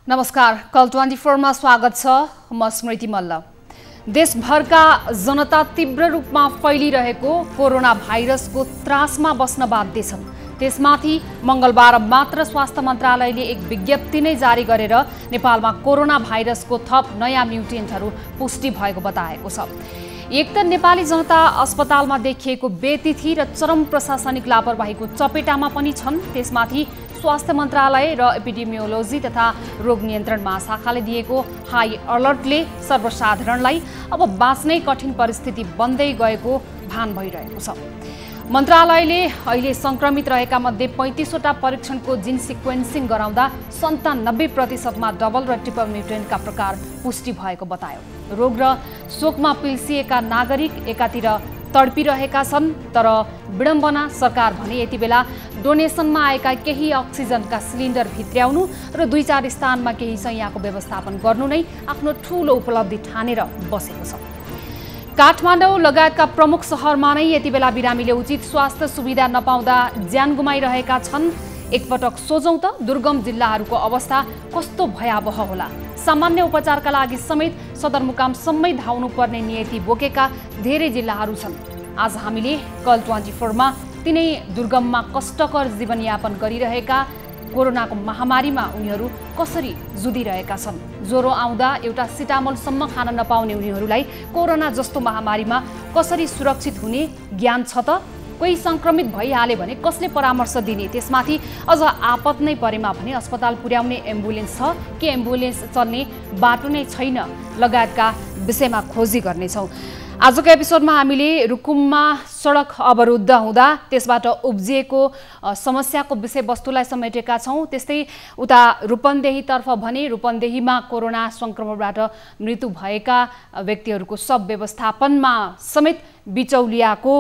नमस्कार, कल 24 मा स्वागत छ। म स्मृति मल्ल। देशभरका जनता तीव्र रूपमा फैलिरहेको कोरोना भाइरसको त्रासमा बस्न बाध्य छन्। त्यसमाथि मंगलबार मात्र स्वास्थ्य मन्त्रालयले एक विज्ञप्ति नै जारी गरेर नेपालमा कोरोना भाइरसको थप नयाँ म्युटेन्टहरू पुष्टि भएको बताएको छ। एक त नेपाली जनता अस्पतालमा देखिएको बेतिथि र चरम प्रशासनिक लापरवाहीको चपेटामा पनि छन्। त्यसमाथि स्वास्थ्य मन्त्रालय र एपिडेमियोलोजी तथा रोग नियन्त्रण महाशाखाले दिएको हाई अलर्टले सर्वसाधारणलाई अब बाँच्नै कठिन परिस्थिति बन्दै गएको भान भइरहेको छ। मन्त्रालयले अहिले संक्रमित रहेका मध्ये 35वटा परीक्षणको जिन सिक्वेन्सिङ गराउँदा 97% डबल र ट्रिपल म्युटेन्टका प्रकार पुष्टि भएको बतायो। रोग र शोकमा पिल्सिएका नागरिक एकातिर तडपिरहेका छन्, तर विडम्बना सरकार भने यति बेला डोनेसनमा आएका केही अक्सिजनका सिलिन्डर भित्र्याउनु र 2-4 स्थानमा केही संयमको व्यवस्थापन गर्नु नै आफ्नो ठूलो उपलब्धि ठानेर बसेको छ। काठमाडौँ लगायतका प्रमुख शहरमा नै यति बेला बिरामीले उचित स्वास्थ्य सुविधा नपाउँदा ज्यान गुमाइरहेका छन्। एकपटक सोचौं त दुर्गम जिल्लाहरूको अवस्था कस्तो भयावह होला। सामान्य उपचारका लागि समेत सदरमुकामसम्मै धाउनु पर्ने नियति बोकेका धेरै जिल्लाहरू छन्। आज हामीले कल 24 मा तिनै दुर्गममा कष्टकर जीवनयापन गरिरहेका कोरोनाको महामारीमा उनीहरू कसरी जुधिरहेका छन्। ज्वरो आउँदा एउटा सिटामोलसम्म खान नपाउने उनीहरूलाई कोरोना जस्तो महामारीमा कसरी सुरक्षित हुने ज्ञान छ त? कोही संक्रमित भइहाले भने कसले परामर्श दिने? त्यसमाथि अझ आपत नै परेमा भने अस्पताल पुर्याउने एम्बुलेन्स छ कि एम्बुलेन्स चल्ने बाटो नै छैन लगायतका विषयमा खोजी गर्नेछौँ। आजको एपिसोडमा हामीले रुकुममा सडक अवरुद्ध हुँदा त्यसबाट उब्जिएको समस्याको विषयवस्तुलाई समेटेका छौँ। त्यस्तै उता रूपन्देहीतर्फ भने रूपन्देहीमा कोरोना संक्रमणबाट मृत्यु भएका व्यक्तिहरूको सब व्यवस्थापनमा समेत बिचौलियाको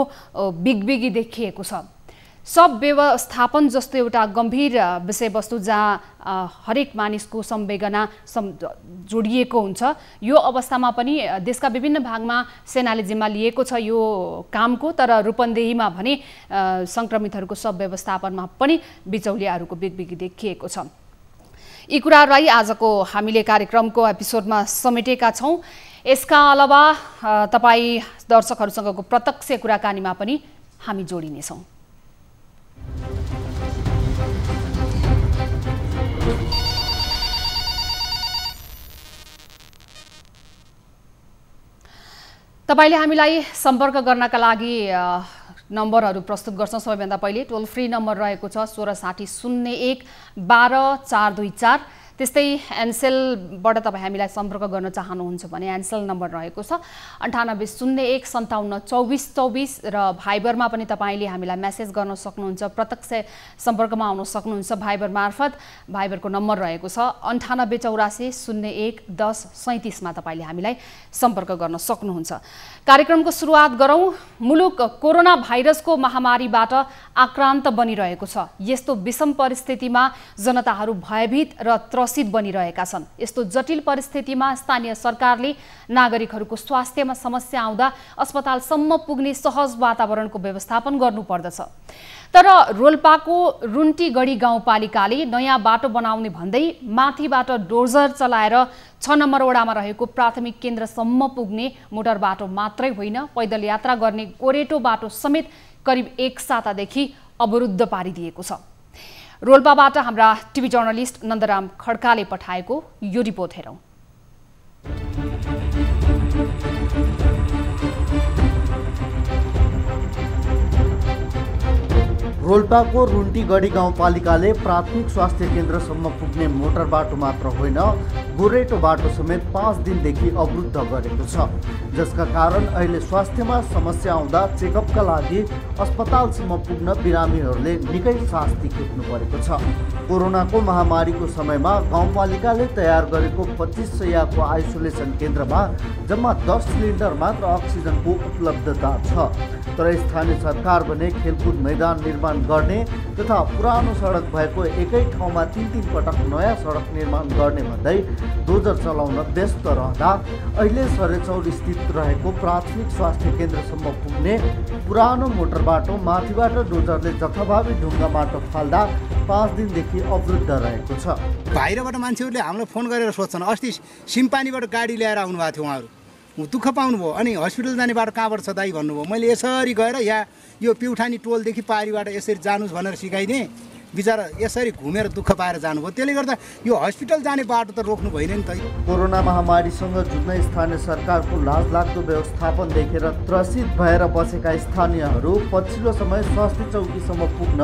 बिगबिगी देखिएको छ। सब व्यवस्थापन जस्तो एउटा गम्भीर विषयवस्तु जहाँ हरेक मानिसको संवेदना जोडिएको हुन्छ, यो अवस्थामा पनि देशका विभिन्न भागमा सेनाले जिम्मा लिएको छ यो कामको, तर रूपन्देहीमा भने संक्रमितहरूको सब व्यवस्थापनमा पनि बिचौलियाहरूको बिगबिगी देखिएको छ। यी कुराहरूलाई आजको हामीले कार्यक्रमको एपिसोडमा समेटेका छौँ। यसका अलावा तपाईँ दर्शकहरूसँगको प्रत्यक्ष कुराकानीमा पनि हामी जोडिनेछौँ। तपाईले हामीलाई सम्पर्क गर्नका लागि नम्बरहरू प्रस्तुत गर्छौँ। सबैभन्दा पहिले टोल फ्री नम्बर रहेको छ 1660 01 12 424। त्यस्तै एनसेलबाट तपाईँ हामीलाई सम्पर्क गर्न चाहनुहुन्छ भने एनसेल नम्बर रहेको छ 9801 57 24 24 र भाइबरमा पनि तपाईँले हामीलाई मेसेज गर्न सक्नुहुन्छ। प्रत्यक्ष सम्पर्कमा आउन सक्नुहुन्छ भाइबर मार्फत। भाइबरको नम्बर रहेको छ 9884 01 10 37 मा तपाईँले हामीलाई सम्पर्क गर्न सक्नुहुन्छ। कार्यक्रमको सुरुवात गरौँ। मुलुक कोरोना भाइरसको महामारीबाट आक्रान्त बनिरहेको छ। यस्तो विषम परिस्थितिमा जनताहरू भयभीत र त्रसित बनिरहेका छन्। यस्तो जटिल परिस्थितिमा स्थानीय सरकारले नागरिकहरूको स्वास्थ्यमा समस्या आउँदा अस्पतालसम्म पुग्ने सहज वातावरणको व्यवस्थापन गर्नुपर्दछ। तर रोल्पाको रुन्टीगढी गाउँपालिकाले नयाँ बाटो बनाउने भन्दै माथिबाट डोजर चलाएर 6 नम्बर वडामा रहेको प्राथमिक केन्द्रसम्म पुग्ने मोटर बाटो मात्रै होइन, पैदल यात्रा गर्ने गोरेटो बाटो समेत करिब 1 सातादेखि अवरुद्ध पारिदिएको छ। रोल्पाबाट हाम्रा टिभी जर्नलिस्ट नन्दराम खड्काले पठाएको यो रिपोर्ट हेरौँ। रोल्पाको रुन्टीगढी गाउँपालिकाले प्राथमिक स्वास्थ्य केन्द्रसम्म पुग्ने मोटर बाटो मात्र होइन, गोरेटो बाटो समेत 5 दिनदेखि अवरुद्ध गरेको छ, जसका कारण अहिले स्वास्थ्यमा समस्या आउँदा चेकअपका लागि अस्पतालसम्म पुग्न बिरामीहरूले निकै शास्ति खेप्नु परेको छ। कोरोनाको महामारीको समयमा गाउँपालिकाले तयार गरेको 25 शय्याको आइसोलेसन केन्द्रमा जम्मा 10 सिलिन्डर मात्र अक्सिजनको उपलब्धता छ। तर स्थानीय सरकार भने खेलकुद मैदान निर्माण गर्ने तथा पुरानो सडक भएको एकै ठाउँमा 3-3 पटक नयाँ सडक निर्माण गर्ने भन्दै डोजर चलाउन व्यस्त रहँदा अहिले सरेचौर स्थित रहेको प्राथमिक स्वास्थ्य केन्द्रसम्म पुग्ने पुरानो मोटर बाटो माथिबाट डोजरले जथाभावी ढुङ्गा माटो फाल्दा 5 दिनदेखि अवरुद्ध रहेको छ। बाहिरबाट मान्छेहरूले हामीलाई फोन गरेर सोध्छन्, अस्ति सिम्पानीबाट गाडी ल्याएर आउनुभएको थियो उहाँहरू, दुःख पाउनुभयो, अनि हस्पिटल जाने बाटो कहाँबाट छ दाइ भन्नुभयो। मैले यसरी गएर यो प्युठानी टोलदेखि पारीबाट यसरी जानुस् भनेर सिकाइदिएँ, बिचरा यसरी घुमेर दुःख पाएर जानुभयो। त्यसले गर्दा यो हस्पिटल जाने बाटो त रोक्नु भएन नि त। कोरोना महामारीसँग जुझ्न स्थानीय सरकारको लाजलाग्दो व्यवस्थापन देखेर त्रसित भएर बसेका स्थानीयहरू पछिल्लो समय स्वास्थ्य चौकीसम्म पुग्न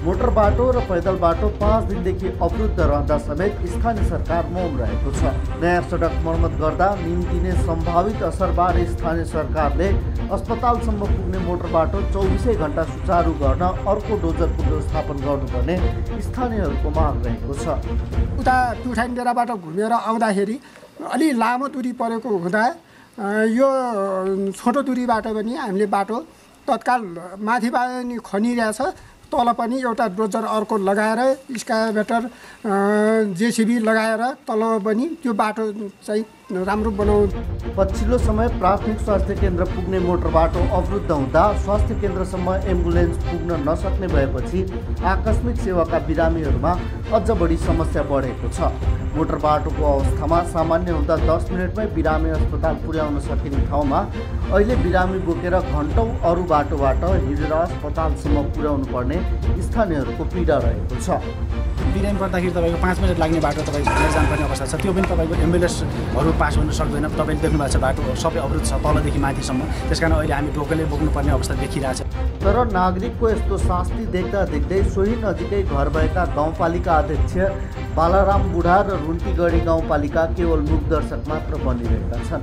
मोटर बाटो र पैदल बाटो 5 दिनदेखि अवरुद्ध रहँदा समेत स्थानीय सरकार मौन रहेको छ। नयाँ सडक मर्मत गर्दा निम्तिने सम्भावित असरबारे स्थानीय सरकारले अस्पतालसम्म पुग्ने मोटर बाटो 24 घण्टा सुचारू गर्न अर्को डोजरको व्यवस्थापन गर्नुपर्ने स्थानीयहरूको माग रहेको छ। उता प्युठानी डेराबाट घुमेर आउँदाखेरि अलि लामो दूरी परेको हुँदा यो छोटो दूरीबाट पनि हामीले बाटो तत्काल माथिबाट नि खनिरहेछ, तल पनि एउटा डोजर अर्को लगाएर स्काभेटर जेसिबी लगाएर तल पनि त्यो बाटो चाहिँ राम्रो बनाउनु। पछिल्लो समय प्राथमिक स्वास्थ्य केन्द्र पुग्ने मोटर बाटो अवरुद्ध हुँदा स्वास्थ्य केन्द्रसम्म एम्बुलेन्स पुग्न नसक्ने भएपछि आकस्मिक सेवाका बिरामीहरूमा अझ बढी समस्या बढेको छ। मोटर बाटोको अवस्थामा सामान्य हुँदा 10 मिनटमै बिरामी अस्पताल पुर्याउन सकिने ठाउँमा अहिले बिरामी बोकेर घन्टौँ अरू बाटोबाट हिँडेर अस्पतालसम्म पुर्याउनु पर्ने स्थानीयहरूको पीडा रहेको छ। बिरामी पर्दाखेरि तपाईँको 5 मिनट लाग्ने बाटो तपाईँको हिँडेर जानुपर्ने अवस्था छ। त्यो पनि तपाईँको एम्बुलेन्सहरू पास हुन सक्दैन। तपाईँले देख्नु भएको छ बाटो सबै अवरुद्ध छ तलदेखि माथिसम्म, त्यस कारण अहिले हामी ढोकले बोक्नुपर्ने अवस्था देखिरहेछ। तर नागरिकको यस्तो शास्ति देख्दा देख्दै सोही नजिकै घर भएका गाउँपालिका अध्यक्ष बालाराम बुढा र रुन्टीगढी गाउँपालिका केवल मुखदर्शक मात्र बनिरहेका छन्।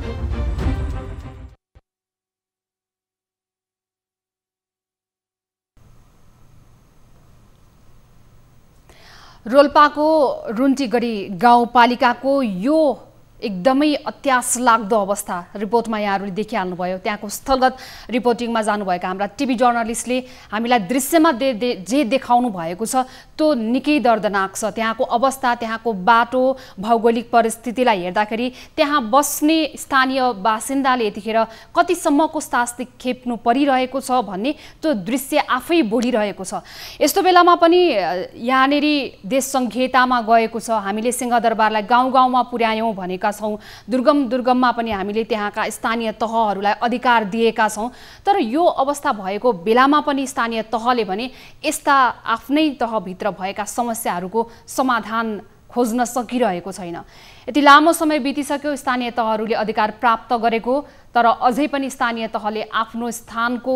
रोल्पाको रुन्टीगढी गाउँपालिकाको यो एकदमै अत्यास लाग्दो अवस्था रिपोर्टमा यहाँहरूले देखिहाल्नुभयो। त्यहाँको स्थलगत रिपोर्टिङमा जानुभएका हाम्रा टिभी जर्नलिस्टले हामीलाई दृश्यमा जे देखाउनु भएको छ त्यो निकै दर्दनाक छ। त्यहाँको अवस्था, त्यहाँको बाटो, भौगोलिक परिस्थितिलाई हेर्दाखेरि त्यहाँ बस्ने स्थानीय बासिन्दाले यतिखेर कतिसम्मको शास्ति खेप्नु परिरहेको छ भन्ने त्यो दृश्य आफै बोलिरहेको छ। यस्तो बेलामा पनि यहाँनेरि देश सङ्घीयतामा गएको छ, हामीले सिंहदरबारलाई गाउँ गाउँमा पुर्यायौँ भनेका छौँ, दुर्गममा पनि हामीले त्यहाँका स्थानीय तहहरूलाई अधिकार दिएका छौँ। तर यो अवस्था भएको बेलामा पनि स्थानीय तहले भने यस्ता आफ्नै तहभित्र भएका समस्याहरूको समाधान खोज्न सकिरहेको छैन। यति लामो समय बितिसक्यो स्थानीय तहहरूले अधिकार प्राप्त गरेको, तर अझै पनि स्थानीय तहले आफ्नो स्थानको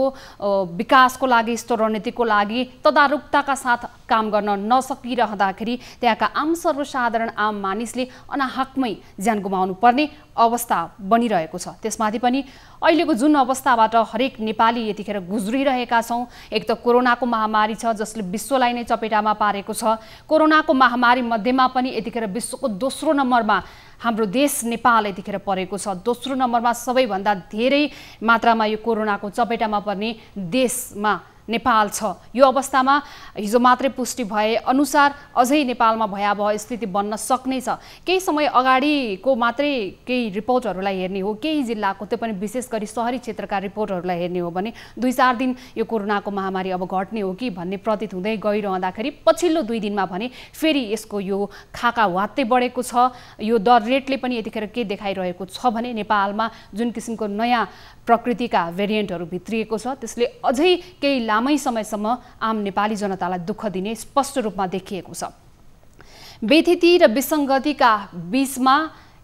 विकासको लागि, रणनीतिको लागि तदारुकताका साथ काम गर्न नसकिरहँदाखेरि त्यहाँका आम सर्वसाधारण आम मानिसले अनाहकमै ज्यान गुमाउनु पर्ने अवस्था बनिरहेको छ। त्यसमाथि पनि अहिलेको जुन अवस्थाबाट हरेक नेपाली यतिखेर गुज्रिरहेका छौँ, एक त कोरोनाको महामारी छ जसले विश्वलाई नै चपेटामा पारेको छ। कोरोनाको महामारी मध्येमा पनि यतिखेर विश्वको दोस्रो नम्बरमा हाम्रो देश नेपाल यतिखेर परेको छ। दोस्रो नम्बरमा सबैभन्दा धेरै मात्रामा यो कोरोनाको चपेटामा पर्ने देशमा नेपाल छ। यो अवस्थामा हिजो मात्रै पुष्टि भए अनुसार अझै नेपालमा भयावह स्थिति बन्न सक्ने छ। केही समय अगाडिको मात्रै केही रिपोर्टहरूलाई हेर्ने हो, केही जिल्लाको, त्यो पनि विशेष गरी सहरी क्षेत्रका रिपोर्टहरूलाई हेर्ने हो भने 2-4 दिन यो कोरोनाको महामारी अब घट्ने हो कि भन्ने प्रतीत हुँदै गइरहँदाखेरि पछिल्लो 2 दिनमा भने फेरि यसको यो खाका वात्तै बढेको छ। यो दर रेटले पनि यतिखेर के देखाइरहेको छ भने नेपालमा जुन किसिमको नयाँ प्रकृतिका भेरिएन्टहरू भित्रिएको छ त्यसले अझै केही लामै समयसम्म आम नेपाली जनतालाई दुःख दिने स्पष्ट रूपमा देखिएको छ। बेथिति र विसङ्गतिका बीचमा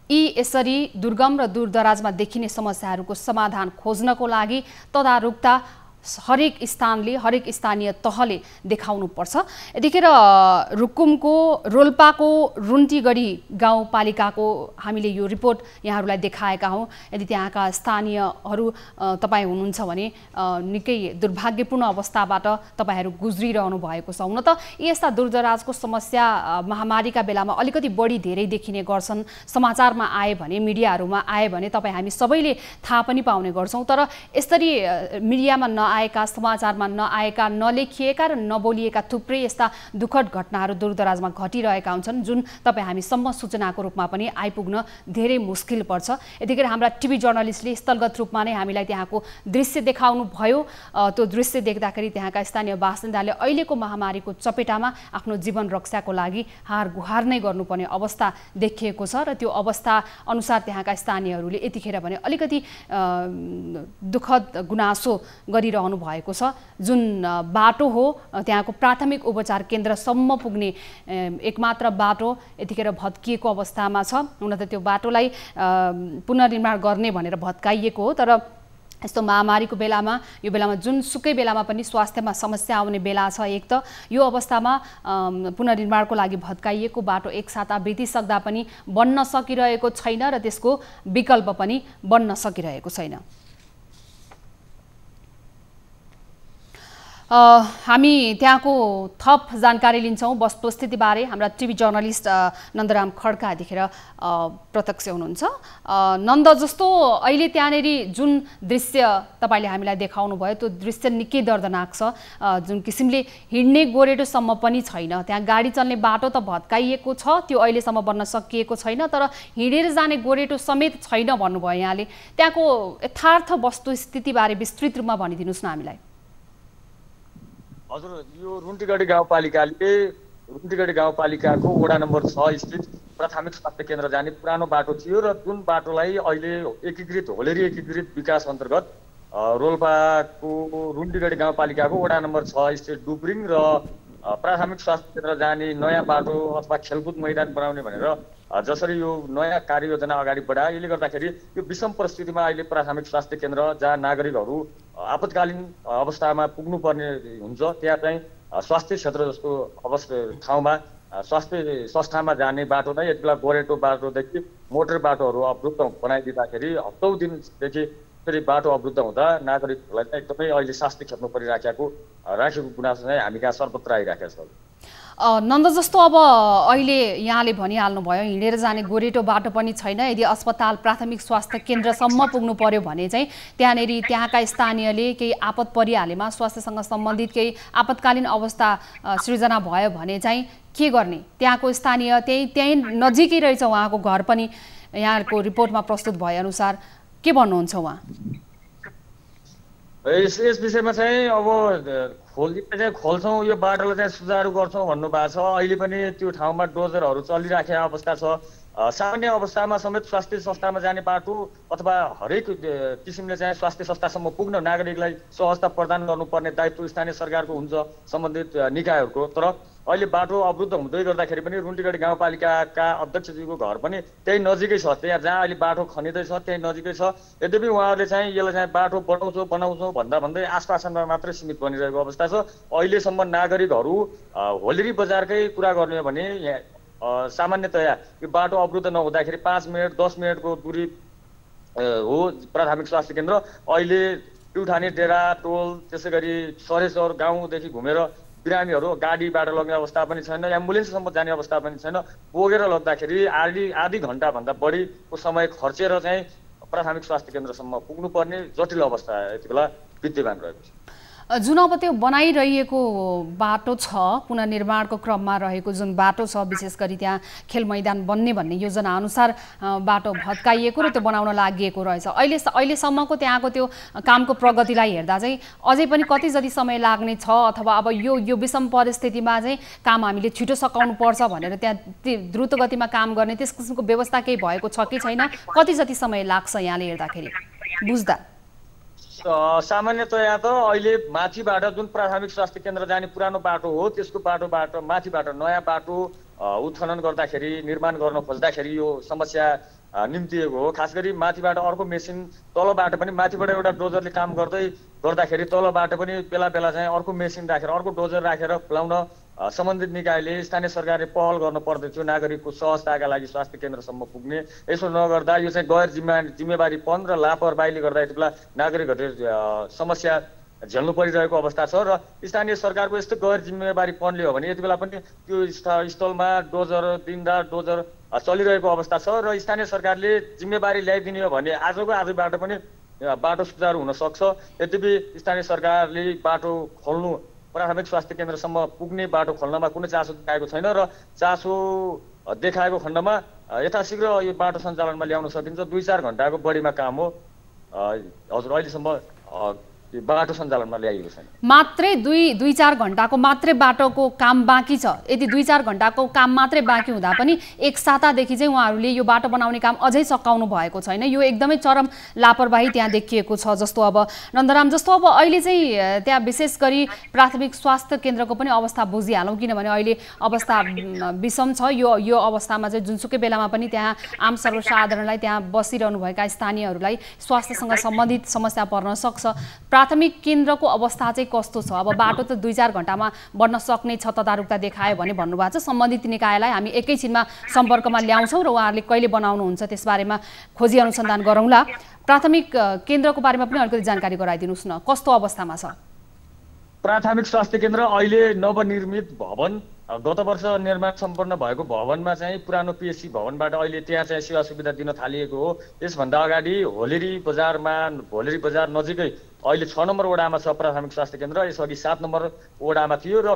यसरी दुर्गम र दूरदराजमा देखिने समस्याहरूको समाधान खोज्नको लागि तदारुकता हरेक स्थानले, हरेक स्थानीय तहले देखाउनुपर्छ। यतिखेर रुकुमको रोल्पाको रुन्टीगढी गाउँपालिकाको हामीले यो रिपोर्ट यहाँहरूलाई देखाएका हौँ। यदि त्यहाँका स्थानीयहरू तपाईँ हुनुहुन्छ भने निकै दुर्भाग्यपूर्ण अवस्थाबाट तपाईँहरू गुज्रिरहनु भएको छ। हुन त यस्ता दूरदराजको समस्या महामारीका बेलामा अलिकति बढी धेरै देखिने गर्छन्। समाचारमा आए भने, मिडियाहरूमा आए भने तपाईँ हामी सबैले थाहा पनि पाउने गर्छौँ। तर यसरी मिडियामा आएका, समाचारमा नआएका, नलेखिएका र नबोलिएका थुप्रै यस्ता दुःखद घटनाहरू दूरदराजमा घटिरहेका हुन्छन् जुन तपाईँ हामीसम्म सूचनाको रूपमा पनि आइपुग्न धेरै मुस्किल पर्छ। यतिखेर हाम्रा टिभी जर्नलिस्टले स्थलगत रूपमा नै हामीलाई त्यहाँको दृश्य देखाउनु भयो। त्यो दृश्य देख्दाखेरि त्यहाँका स्थानीय बासिन्दाले अहिलेको महामारीको चपेटामा आफ्नो जीवन रक्षाको लागि हार गुहार नै गर्नुपर्ने अवस्था देखिएको छ र त्यो अवस्था अनुसार त्यहाँका स्थानीयहरूले यतिखेर भने अलिकति दुःखद गुनासो गरिरहनु भएको छ। जुन बाटो हो त्यहाँको प्राथमिक उपचार केन्द्रसम्म पुग्ने एकमात्र बाटो यतिखेर भत्किएको अवस्थामा छ। हुन त त्यो बाटोलाई पुनर्निर्माण गर्ने भनेर भत्काइएको हो, तर यस्तो महामारीको बेलामा यो बेलामा जुनसुकै बेलामा पनि स्वास्थ्यमा समस्या आउने बेला छ। एक त यो अवस्थामा पुनर्निर्माणको लागि भत्काइएको बाटो एक साता बितिसक्दा पनि बन्न सकिरहेको छैन र त्यसको विकल्प पनि बन्न सकिरहेको छैन। हामी त्यहाँको थप जानकारी लिन्छौँ वस्तुस्थितिबारे। हाम्रा टिभी जर्नलिस्ट नन्दराम खड्का यतिखेर प्रत्यक्ष हुनुहुन्छ। नन्द, जस्तो अहिले त्यहाँनेरि जुन दृश्य तपाईँले हामीलाई देखाउनु भयो त्यो दृश्य निकै दर्दनाक छ। जुन किसिमले हिँड्ने गोरेटोसम्म पनि छैन, त्यहाँ गाडी चल्ने बाटो त भत्काइएको छ, त्यो अहिलेसम्म बन्न सकिएको छैन, तर हिँडेर जाने गोरेटो समेत छैन भन्नुभयो यहाँले। त्यहाँको यथार्थ वस्तुस्थितिबारे विस्तृत रूपमा भनिदिनुहोस् न हामीलाई। हजुर, यो रुन्टीगढी गाउँपालिकाको वडा नम्बर 6 स्थित प्राथमिक स्वास्थ्य केन्द्र जाने पुरानो बाटो थियो र जुन बाटोलाई अहिले होलेरी एकीकृत विकास अन्तर्गत रोल्पाको रुन्टीगढी गाउँपालिकाको वडा नम्बर 6 स्थित डुब्रिङ र प्राथमिक स्वास्थ्य केन्द्र जाने नयाँ बाटो अथवा खेलकुद मैदान बनाउने भनेर जसरी यो नयाँ कार्ययोजना अगाडि बढायो, यसले गर्दाखेरि यो विषम परिस्थितिमा अहिले प्राथमिक स्वास्थ्य केन्द्र जहाँ नागरिकहरू आपतकालीन अवस्थामा पुग्नुपर्ने हुन्छ त्यहाँ चाहिँ स्वास्थ्य क्षेत्र जस्तो ठाउँमा स्वास्थ्य संस्थामा जाने बाटो नै यति बेला गोरेटो बाटोदेखि मोटर बाटोहरू अवरुद्ध बनाइदिँदाखेरि हप्तौँ दिनदेखि फेरि बाटो अवरुद्ध हुँदा नागरिकहरूलाई चाहिँ एकदमै अहिले शास्ति खेप्नु परिराखेको गुनासो चाहिँ हामी कहाँ सर्वत्र आइराखेको छ। नन्द, जस्तो अब अहिले यहाँले भनिहाल्नुभयो हिँडेर जाने गोरेटो बाटो पनि छैन। यदि अस्पताल प्राथमिक स्वास्थ्य केन्द्रसम्म पुग्नु पर्यो भने चाहिँ त्यहाँनेरि त्यहाँका स्थानीयले केही आपत परिहालेमा स्वास्थ्यसँग सम्बन्धित केही आपतकालीन अवस्था सृजना भयो भने चाहिँ के गर्ने? त्यहाँको स्थानीय त्यही नजिकै रहेछ उहाँको घर पनि, यहाँको रिपोर्टमा प्रस्तुत भएअनुसार के भन्नुहुन्छ उहाँ? यस विषयमा चाहिँ अब खोल्छौँ, यो बाटोलाई चाहिँ सुचारू गर्छौँ भन्नुभएको छ। अहिले पनि त्यो ठाउँमा डोजरहरू चलिराखेको अवस्था छ। सामान्य अवस्थामा समेत स्वास्थ्य संस्थामा जाने बाटो अथवा हरेक किसिमले चाहिँ स्वास्थ्य संस्थासम्म पुग्न नागरिकलाई सहजता प्रदान गर्नुपर्ने दायित्व स्थानीय सरकारको हुन्छ, सम्बन्धित निकायहरूको। तर अहिले बाटो अवरुद्ध हुँदै गर्दाखेरि पनि रुन्टीगढी गाउँपालिकाका अध्यक्षजीको घर पनि त्यही नजिकै छ। त्यहाँ जहाँ अहिले बाटो खनिँदैछ त्यही नजिकै छ। यद्यपि उहाँहरूले चाहिँ यसलाई चाहिँ बाटो बनाउँछौँ भन्दै आश्वासनमा मात्रै सीमित बनिरहेको अवस्था छ। अहिलेसम्म नागरिकहरू होलेरी बजारकै कुरा गर्ने हो भने सामान्यतया यो बाटो अवरुद्ध नहुँदाखेरि 5 मिनट 10 मिनटको दूरी हो प्राथमिक स्वास्थ्य केन्द्र। अहिले प्युठानी डेरा टोल त्यसै गरी सरेसर गाउँदेखि घुमेर बिरामीहरू गाडीबाट लग्ने अवस्था पनि छैन, एम्बुलेन्ससम्म जाने अवस्था पनि छैन। बोकेर लग्दाखेरि आधी घन्टाभन्दा बढीको समय खर्चेर चाहिँ प्राथमिक स्वास्थ्य केन्द्रसम्म पुग्नुपर्ने जटिल अवस्था यति बेला विद्यमान रहेको छ। जुन अब त्यो बनाइरहेको बाटो छ, पुनर्निर्माणको क्रममा रहेको जुन बाटो छ, विशेष गरी त्यहाँ खेल मैदान बन्ने भन्ने योजना अनुसार बाटो भत्काइएको र त्यो बनाउन लागि रहेछ। अहिलेसम्मको त्यहाँको त्यो कामको प्रगतिलाई हेर्दा चाहिँ अझै पनि कति जति समय लाग्ने छ, अथवा अब यो विषम परिस्थितिमा चाहिँ काम हामीले छिटो सकाउनु पर्छ भनेर त्यहाँ द्रुत गतिमा काम गर्ने त्यस किसिमको व्यवस्था केही भएको छ कि छैन? कति जति समय लाग्छ यहाँले हेर्दाखेरि बुझ्दा? सामान्यतया त अहिले माथिबाट जुन प्राथमिक स्वास्थ्य केन्द्र जाने पुरानो बाटो हो त्यसको बाटोबाट माथिबाट नयाँ बाटो उत्खनन गर्दाखेरि निर्माण गर्न खोज्दाखेरि यो समस्या निम्तिएको हो। खास गरी माथिबाट अर्को मेसिन तलबाट पनि माथिबाट एउटा डोजरले काम गर्दाखेरि तलबाट पनि बेला बेला चाहिँ अर्को मेसिन राखेर अर्को डोजर राखेर खुलाउन सम्बन्धित निकायले स्थानीय सरकारले पहल गर्नु पर्दथ्यो नागरिकको सहजताका लागि स्वास्थ्य केन्द्रसम्म पुग्ने। यसो नगर्दा यो चाहिँ गैर जिम्मेवारीपन र लापरवाहीले गर्दा यति बेला नागरिकहरूले समस्या झेल्नु परिरहेको अवस्था छ र स्थानीय सरकारको यस्तो गैर जिम्मेवारीपनले हो भने यति बेला पनि त्यो स्थलमा डोजर दिनरात चलिरहेको अवस्था छ र स्थानीय सरकारले जिम्मेवारी ल्याइदिने हो भने आजबाट पनि बाटो सुचारू हुन सक्छ। यद्यपि स्थानीय सरकारले बाटो खोल्नु प्राथमिक स्वास्थ्य केन्द्रसम्म पुग्ने बाटो खोल्नमा कुनै चासो देखाएको छैन र चासो देखाएको खण्डमा यथाशीघ्र यो बाटो सञ्चालनमा ल्याउन सकिन्छ। 2-4 घण्टाको बढीमा काम हो। हजुर अहिलेसम्म बाटो सञ्चालनमा ल्याइएको छैन। मात्रै 2-4 घण्टाको मात्रै बाटोको काम बाँकी छ। यदि 2-4 घण्टाको काम मात्रै बाँकी हुँदा पनि एक सातादेखि चाहिँ उहाँहरूले यो बाटो बनाउने काम अझै सकाउनु भएको छैन। यो एकदमै चरम लापरवाही त्यहाँ देखिएको छ। जस्तो अब नन्दराम, जस्तो अब अहिले चाहिँ त्यहाँ विशेष गरी प्राथमिक स्वास्थ्य केन्द्रको पनि अवस्था बुझिहालौँ, किनभने अहिले अवस्था विषम छ। यो अवस्थामा चाहिँ जुनसुकै बेलामा पनि त्यहाँ आम सर्वसाधारणलाई त्यहाँ बसिरहनुभएका स्थानीयहरूलाई स्वास्थ्यसँग सम्बन्धित समस्या पर्न सक्छ। प्राथमिक केन्द्रको अवस्था चाहिँ कस्तो छ? अब बाटो त 2-4 घण्टामा बन्न सक्ने छ तदारुकता देखायो भने भन्नुभएको छ। सम्बन्धित निकायलाई हामी एकैछिनमा सम्पर्कमा ल्याउँछौँ र उहाँहरूले कहिले बनाउनुहुन्छ त्यसबारेमा खोजी अनुसन्धान गरौँला। प्राथमिक केन्द्रको बारेमा पनि अलिकति जानकारी गराइदिनुहोस् न, कस्तो अवस्थामा छ? प्राथमिक स्वास्थ्य केन्द्र अहिले नवनिर्मित भवन, गत वर्ष निर्माण सम्पन्न भएको भवनमा चाहिँ पुरानो पिएचसी भवनबाट अहिले त्यहाँ चाहिँ सेवा सुविधा दिन थालिएको हो। यसभन्दा अगाडि भोलेरी बजार नजिकै अहिले 6 नम्बर वडामा छ प्राथमिक स्वास्थ्य केन्द्र। यसअघि 7 नम्बर वडामा थियो र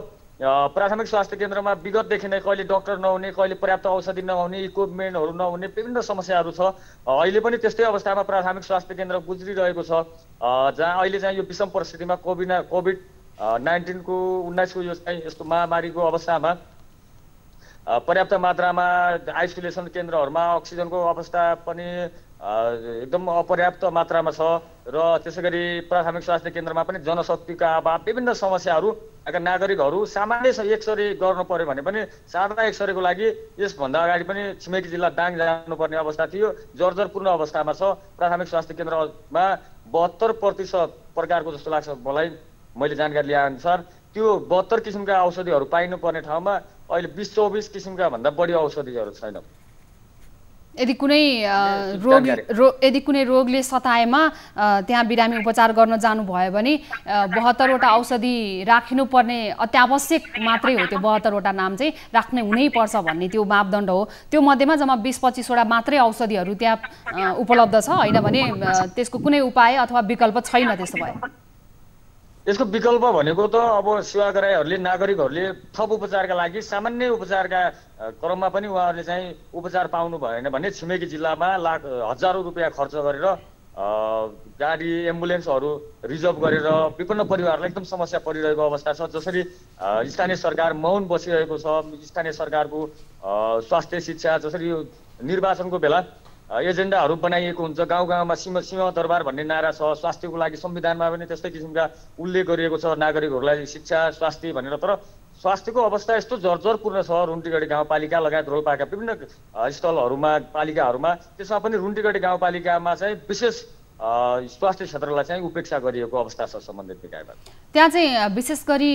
प्राथमिक स्वास्थ्य केन्द्रमा विगतदेखि नै कहिले डाक्टर नहुने, कहिले पर्याप्त औषधि नहुने, इक्विपमेन्टहरू नहुने विभिन्न समस्याहरू छ। अहिले पनि त्यस्तै अवस्थामा प्राथमिक स्वास्थ्य केन्द्र गुज्रिरहेको छ, जहाँ अहिले चाहिँ यो विषम परिस्थितिमा कोभिड-19 को यो चाहिँ यस्तो महामारीको अवस्थामा पर्याप्त मात्रामा आइसोलेसन केन्द्रहरूमा अक्सिजनको अवस्था पनि एकदम अपर्याप्त मात्रामा छ र त्यसैगरी प्राथमिक स्वास्थ्य केन्द्रमा पनि जनशक्तिका अभाव, विभिन्न समस्याहरू नागरिकहरू सामान्य एक्सरे गर्नु पर्यो भने पनि साधारण एक्सरेको लागि यसभन्दा अगाडि पनि छिमेकी जिल्ला दाङ जानुपर्ने अवस्था थियो। जर्जरपूर्ण अवस्थामा छ। प्राथमिक स्वास्थ्य केन्द्रमा 72% प्रकारको जस्तो लाग्छ मलाई, मैले जानकारी लिए अनुसार त्यो 72 किसिमका औषधिहरू पाइनुपर्ने ठाउँमा अहिले 20-24 किसिमका भन्दा बढी औषधिहरू छैन। यदि कुनै रोगले सताएमा त्यहाँ बिरामी उपचार गर्न जानुभयो भने 72 वटा औषधि राख्नुपर्ने अत्यावश्यक मात्रै हो। त्यो 72 वटा नाम चाहिँ राख्नै हुनैपर्छ भन्ने त्यो मापदण्ड हो। त्यो मध्येमा जम्मा 20-25 वटा मात्रै औषधिहरू त्यहाँ उपलब्ध छ, होइन भने त्यसको कुनै उपाय अथवा विकल्प छैन। त्यसो भए यसको विकल्प भनेको त अब सेवाग्राहीहरूले, नागरिकहरूले थप उपचारका लागि सामान्य उपचारका क्रममा पनि उहाँहरूले चाहिँ उपचार पाउनु भएन भने छिमेकी जिल्लामा हजारौँ रुपियाँ खर्च गरेर गाडी एम्बुलेन्सहरू रिजर्भ गरेर विभिन्न परिवारलाई एकदम समस्या परिरहेको अवस्था छ। जसरी स्थानीय सरकार मौन बसिरहेको छ, स्थानीय सरकारको स्वास्थ्य शिक्षा, जसरी यो निर्वाचनको बेला एजेन्डाहरू बनाइएको हुन्छ, गाउँ गाउँमा सिंह दरबार भन्ने नारा छ, स्वास्थ्यको लागि संविधानमा पनि त्यस्तै किसिमका उल्लेख गरिएको छ, नागरिकहरूलाई शिक्षा स्वास्थ्य भनेर। तर स्वास्थ्यको अवस्था यस्तो जर्जरपूर्ण छ रुन्टीगढी गाउँपालिका लगायत रोल्पाका विभिन्न स्थलहरूमा, पालिकाहरूमा, त्यसमा पनि रुन्टीगढी गाउँपालिकामा चाहिँ विशेष स्वास्थ्य क्षेत्रलाई चाहिँ उपेक्षा गरिएको अवस्था छ सम्बन्धित निकायबाट। त्यहाँ चाहिँ विशेष गरी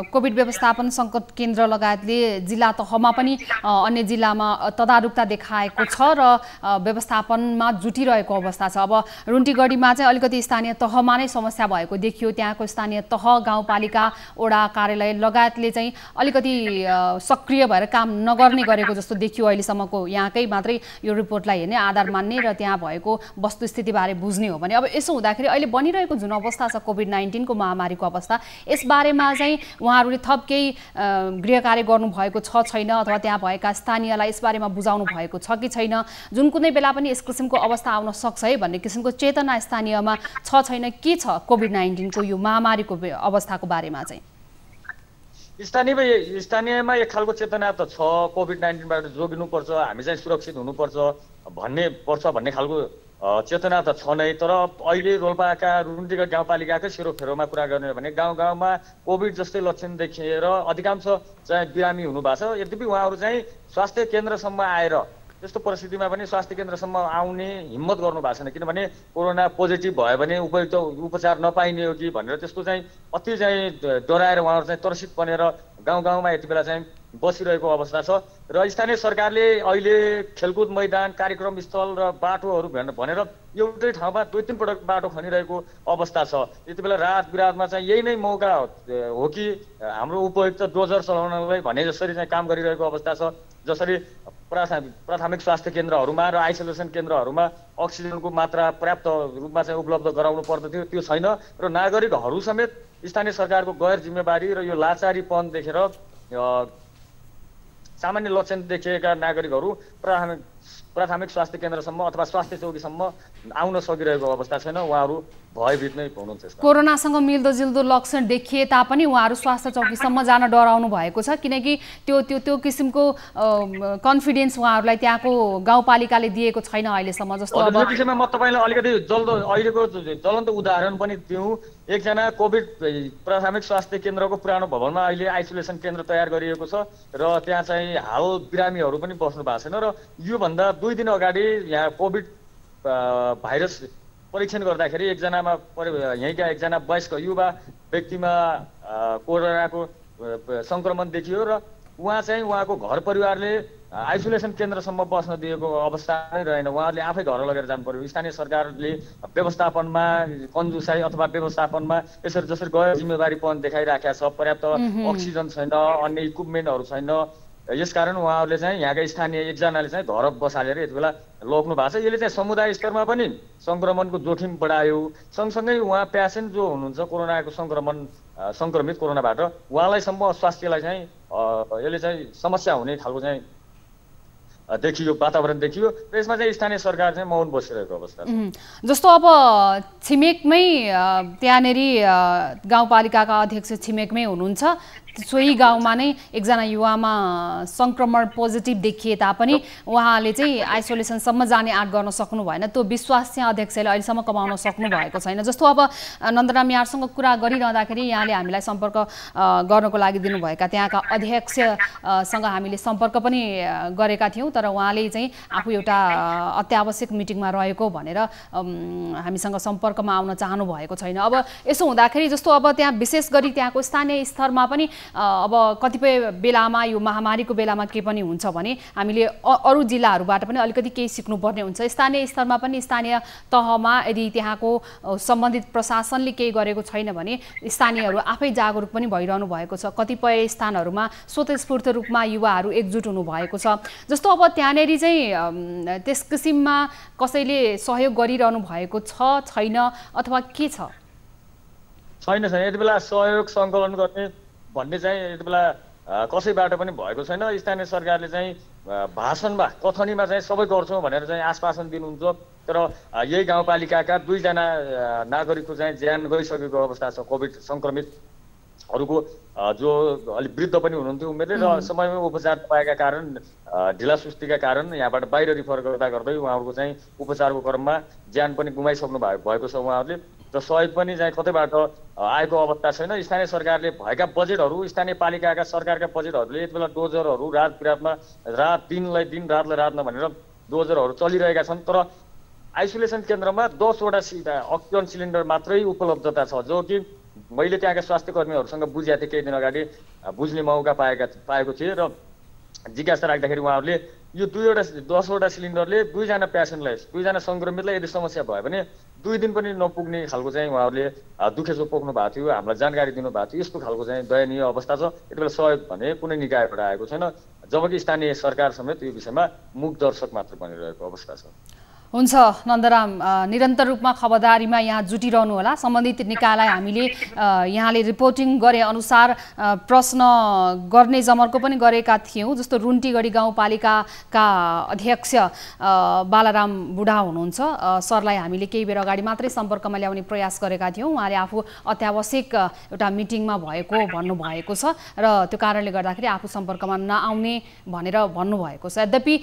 कोभिड व्यवस्थापन सङ्कट केन्द्र लगायतले जिल्ला तहमा पनि अन्य जिल्लामा तदारुकता देखाएको छ र व्यवस्थापनमा जुटिरहेको अवस्था छ। अब रुन्टीगढीमा चाहिँ अलिकति स्थानीय तहमा नै समस्या भएको देखियो। त्यहाँको स्थानीय तह, गाउँपालिका, वडा कार्यालय लगायतले चाहिँ अलिकति सक्रिय भएर काम नगर्ने गरेको जस्तो देखियो अहिलेसम्मको। यहाँकै मात्रै यो रिपोर्टलाई हेर्ने, आधार मान्ने र त्यहाँ भएको वस्तुस्थितिबारे बुझ्ने हो भने अब यसो हुँदाखेरि अहिले बनिरहेको जुन अवस्था छ कोभिड-19 को महामारीको अवस्था, यसबारेमा चाहिँ उहाँहरूले थप केही गृह कार्य गर्नुभएको छ छैन, अथवा त्यहाँ भएका स्थानीयलाई यसबारेमा बुझाउनु भएको छ कि छैन? जुन कुनै बेला पनि यस किसिमको अवस्था आउन सक्छ है भन्ने किसिमको चेतना स्थानीयमा छ छैन? के छ कोभिड-19 को यो महामारीको अवस्थाको बारेमा चाहिँ? स्थानीयमा एक खालको चेतना त छ, कोभिड-19बाट जोगिनुपर्छ, हामी चाहिँ सुरक्षित हुनुपर्छ भन्ने खालको चेतना त छ नै। तर अहिले रोल्पाका रुन्टीगढी गाउँपालिकाकै सेरोफेरोमा कुरा गर्ने हो भने गाउँ गाउँमा कोभिड जस्तै लक्षण देखिएर अधिकांश चाहिँ बिरामी हुनुभएको छ। यद्यपि उहाँहरू चाहिँ स्वास्थ्य केन्द्रसम्म आएर त्यस्तो परिस्थितिमा पनि स्वास्थ्य केन्द्रसम्म आउने हिम्मत गर्नु भएको छैन, किनभने कोरोना पोजिटिभ भयो भने उपयुक्त उपचार नपाइने हो कि भनेर त्यस्तो चाहिँ अति चाहिँ डराएर उहाँहरू चाहिँ त्रसित बनेर गाउँ गाउँमा यति बेला चाहिँ बसिरहेको अवस्था छ र स्थानीय सरकारले अहिले खेलकुद मैदान कार्यक्रम स्थल र बाटोहरू भनेर एउटै ठाउँमा 2-3 पटक बाटो खनिरहेको अवस्था छ। यति बेला रात बिरातमा चाहिँ यही नै मौका हो कि हाम्रो उपयुक्त डोजर चलाउनलाई भने जसरी चाहिँ काम गरिरहेको अवस्था छ। जसरी प्राथमिक स्वास्थ्य केन्द्रहरूमा र आइसोलेसन केन्द्रहरूमा अक्सिजनको मात्रा पर्याप्त रूपमा चाहिँ उपलब्ध गराउनु पर्दथ्यो, त्यो छैन र नागरिकहरू समेत स्थानीय सरकारको गैर जिम्मेवारी र यो लाचारीपन देखेर सामान्य लक्षण देखिएका नागरिकहरू प्राथमिक स्वास्थ्य केन्द्रसम्म अथवा स्वास्थ्य चौकीसम्म आउन सकिरहेको अवस्था छैन। उहाँहरू भयभीत नै हुनुहुन्छ। कोरोनासँग मिल्दोजुल्दो लक्षण देखिए तापनि उहाँहरू स्वास्थ्य चौकीसम्म जान डराउनु भएको छ, किनकि त्यो किसिमको कन्फिडेन्स उहाँहरूलाई त्यहाँको गाउँपालिकाले दिएको छैन अहिलेसम्म। जस्तो अब यो विषयमा म तपाईँलाई अलिकति जल्दो अहिलेको ज्वलन्त उदाहरण पनि दिउँ। एकजना कोभिड प्राथमिक स्वास्थ्य केन्द्रको पुरानो भवनमा अहिले आइसोलेसन केन्द्र तयार गरिएको छ र त्यहाँ चाहिँ हाल बिरामीहरू पनि बस्नु भएको छैन र योभन्दा 2 दिन अगाडि यहाँ कोभिड भाइरस परीक्षण गर्दाखेरि यहीँका एकजना वयस्क युवा व्यक्तिमा कोरोनाको सङ्क्रमण देखियो र उहाँको घर परिवारले आइसोलेसन केन्द्रसम्म बस्न दिएको अवस्था नै रहेन। उहाँहरूले आफै घर लगेर जानु पर्यो। स्थानीय सरकारले व्यवस्थापनमा कन्जुसाई अथवा व्यवस्थापनमा जसरी गैर जिम्मेवारीपन देखाइराखेको छ, पर्याप्त अक्सिजन छैन, अन्य इक्विपमेन्टहरू छैन, यसकारण उहाँहरूले चाहिँ यहाँका स्थानीय एकजनाले चाहिँ घर बसालेर यति बेला लग्नु भएको छ। यसले चाहिँ समुदाय स्तरमा पनि सङ्क्रमणको जोखिम बढायो। सँगसँगै उहाँ पेसेन्ट जो हुनुहुन्छ कोरोनाको सङ्क्रमित कोरोनाबाट उहाँलाईसम्म स्वास्थ्यलाई चाहिँ यसले चाहिँ समस्या हुने खालको चाहिँ देखियो, वातावरण देखियो र यसमा चाहिँ स्थानीय सरकार चाहिँ मौन बसिरहेको अवस्था छ। जस्तो अब छिमेकमै त्यहाँनेरि गाउँपालिकाका अध्यक्ष छिमेकमै हुनुहुन्छ, सोही गाउँमा नै एकजना युवामा सङ्क्रमण पोजिटिभ देखिए तापनि उहाँले चाहिँ आइसोलेसनसम्म जाने आँट गर्न सक्नु भएन। त्यो विश्वास चाहिँ अध्यक्षले अहिलेसम्म कमाउन सक्नु भएको छैन। जस्तो अब नन्दराम यारसँग कुरा गरिरहँदाखेरि यहाँले हामीलाई सम्पर्क गर्नको लागि दिनुभएका त्यहाँका अध्यक्षसँग हामीले सम्पर्क पनि गरेका थियौँ, तर उहाँले चाहिँ आफू एउटा अत्यावश्यक मिटिङमा रहेको भनेर हामीसँग सम्पर्कमा आउन चाहनु भएको छैन। अब यसो हुँदाखेरि जस्तो अब त्यहाँ विशेष गरी त्यहाँको स्थानीय स्तरमा पनि अब कतिपय बेलामा यो महामारीको बेलामा के पनि हुन्छ भने हामीले अरू जिल्लाहरूबाट पनि अलिकति केही सिक्नुपर्ने हुन्छ। स्थानीय स्तरमा पनि स्थानीय तहमा यदि त्यहाँको सम्बन्धित प्रशासनले केही गरेको छैन भने स्थानीयहरू आफै जागरुक पनि भइरहनु भएको छ। कतिपय स्थानहरूमा स्वतस्फूर्त रूपमा युवाहरू एकजुट हुनु भएको छ। जस्तो अब त्यहाँनेरि चाहिँ त्यस किसिममा कसैले सहयोग गरिरहनु भएको छ छैन अथवा के छ? छैन यति बेला सहयोग सङ्कलन गर्ने भन्ने चाहिँ यति बेला कसैबाट पनि भएको छैन। स्थानीय सरकारले चाहिँ भाषणमा कथनीमा चाहिँ सबै गर्छौँ भनेर चाहिँ आश्वासन दिनुहुन्छ, तर यही गाउँपालिकाका 2 जना नागरिकको चाहिँ ज्यान गइसकेको अवस्था छ। कोभिड सङ्क्रमितहरूको जो अलिक वृद्ध पनि हुनुहुन्थ्यो उमेरले र समयमै उपचार पाएका कारण ढिलासुस्तीका कारण यहाँबाट बाहिर रिफर गर्दै उहाँहरूको चाहिँ उपचारको क्रममा ज्यान पनि गुमाइसक्नु भएको छ उहाँहरूले र सहयोग पनि चाहिँ कतैबाट आएको अवस्था छैन। स्थानीय सरकारले भएका बजेटहरू स्थानीय पालिकाका सरकारका बजेटहरूले यति बेला डोजरहरू रात बिरातमा दिनलाई दिन रातलाई रात नभनेर डोजरहरू चलिरहेका छन्, तर आइसोलेसन केन्द्रमा 10वटा अक्सिजन सिलिन्डर मात्रै उपलब्धता छ, जो कि मैले त्यहाँका स्वास्थ्य कर्मीहरूसँग बुझेको थिएँ, केही दिन अगाडि बुझ्ने मौका पाएको थिएँ र जिज्ञासा राख्दाखेरि उहाँहरूले यो 10वटा सिलिन्डरले 2 जना पेसेन्टलाई 2 जना सङ्क्रमितलाई यदि समस्या भयो भने 2 दिन पनि नपुग्ने खालको चाहिँ उहाँहरूले दुखेसो पोख्नु भएको थियो, हामीलाई जानकारी दिनुभएको थियो। यस्तो खालको चाहिँ दयनीय अवस्था छ। यति बेला सहयोग भने कुनै निकायबाट आएको छैन, जबकि स्थानीय सरकार समेत यो विषयमा मुख दर्शक मात्र बनिरहेको अवस्था छ। हुन्छ नन्दराम, निरन्तर रूपमा खबरदारीमा यहाँ जुटिरहनु होला। सम्बन्धित निकायलाई हामीले यहाँले रिपोर्टिङ गरे अनुसार प्रश्न गर्ने जमर्को पनि गरेका थियौँ। जस्तो रुन्टीगढी गाउँपालिकाका अध्यक्ष बालाराम बुढा हुनुहुन्छ, सरलाई हामीले केही बेर अगाडि मात्रै सम्पर्कमा ल्याउने प्रयास गरेका थियौँ। उहाँले आफू अत्यावश्यक एउटा मिटिङमा भएको भन्नुभएको छ र त्यो कारणले गर्दाखेरि आफू सम्पर्कमा नआउने भनेर भन्नुभएको छ। यद्यपि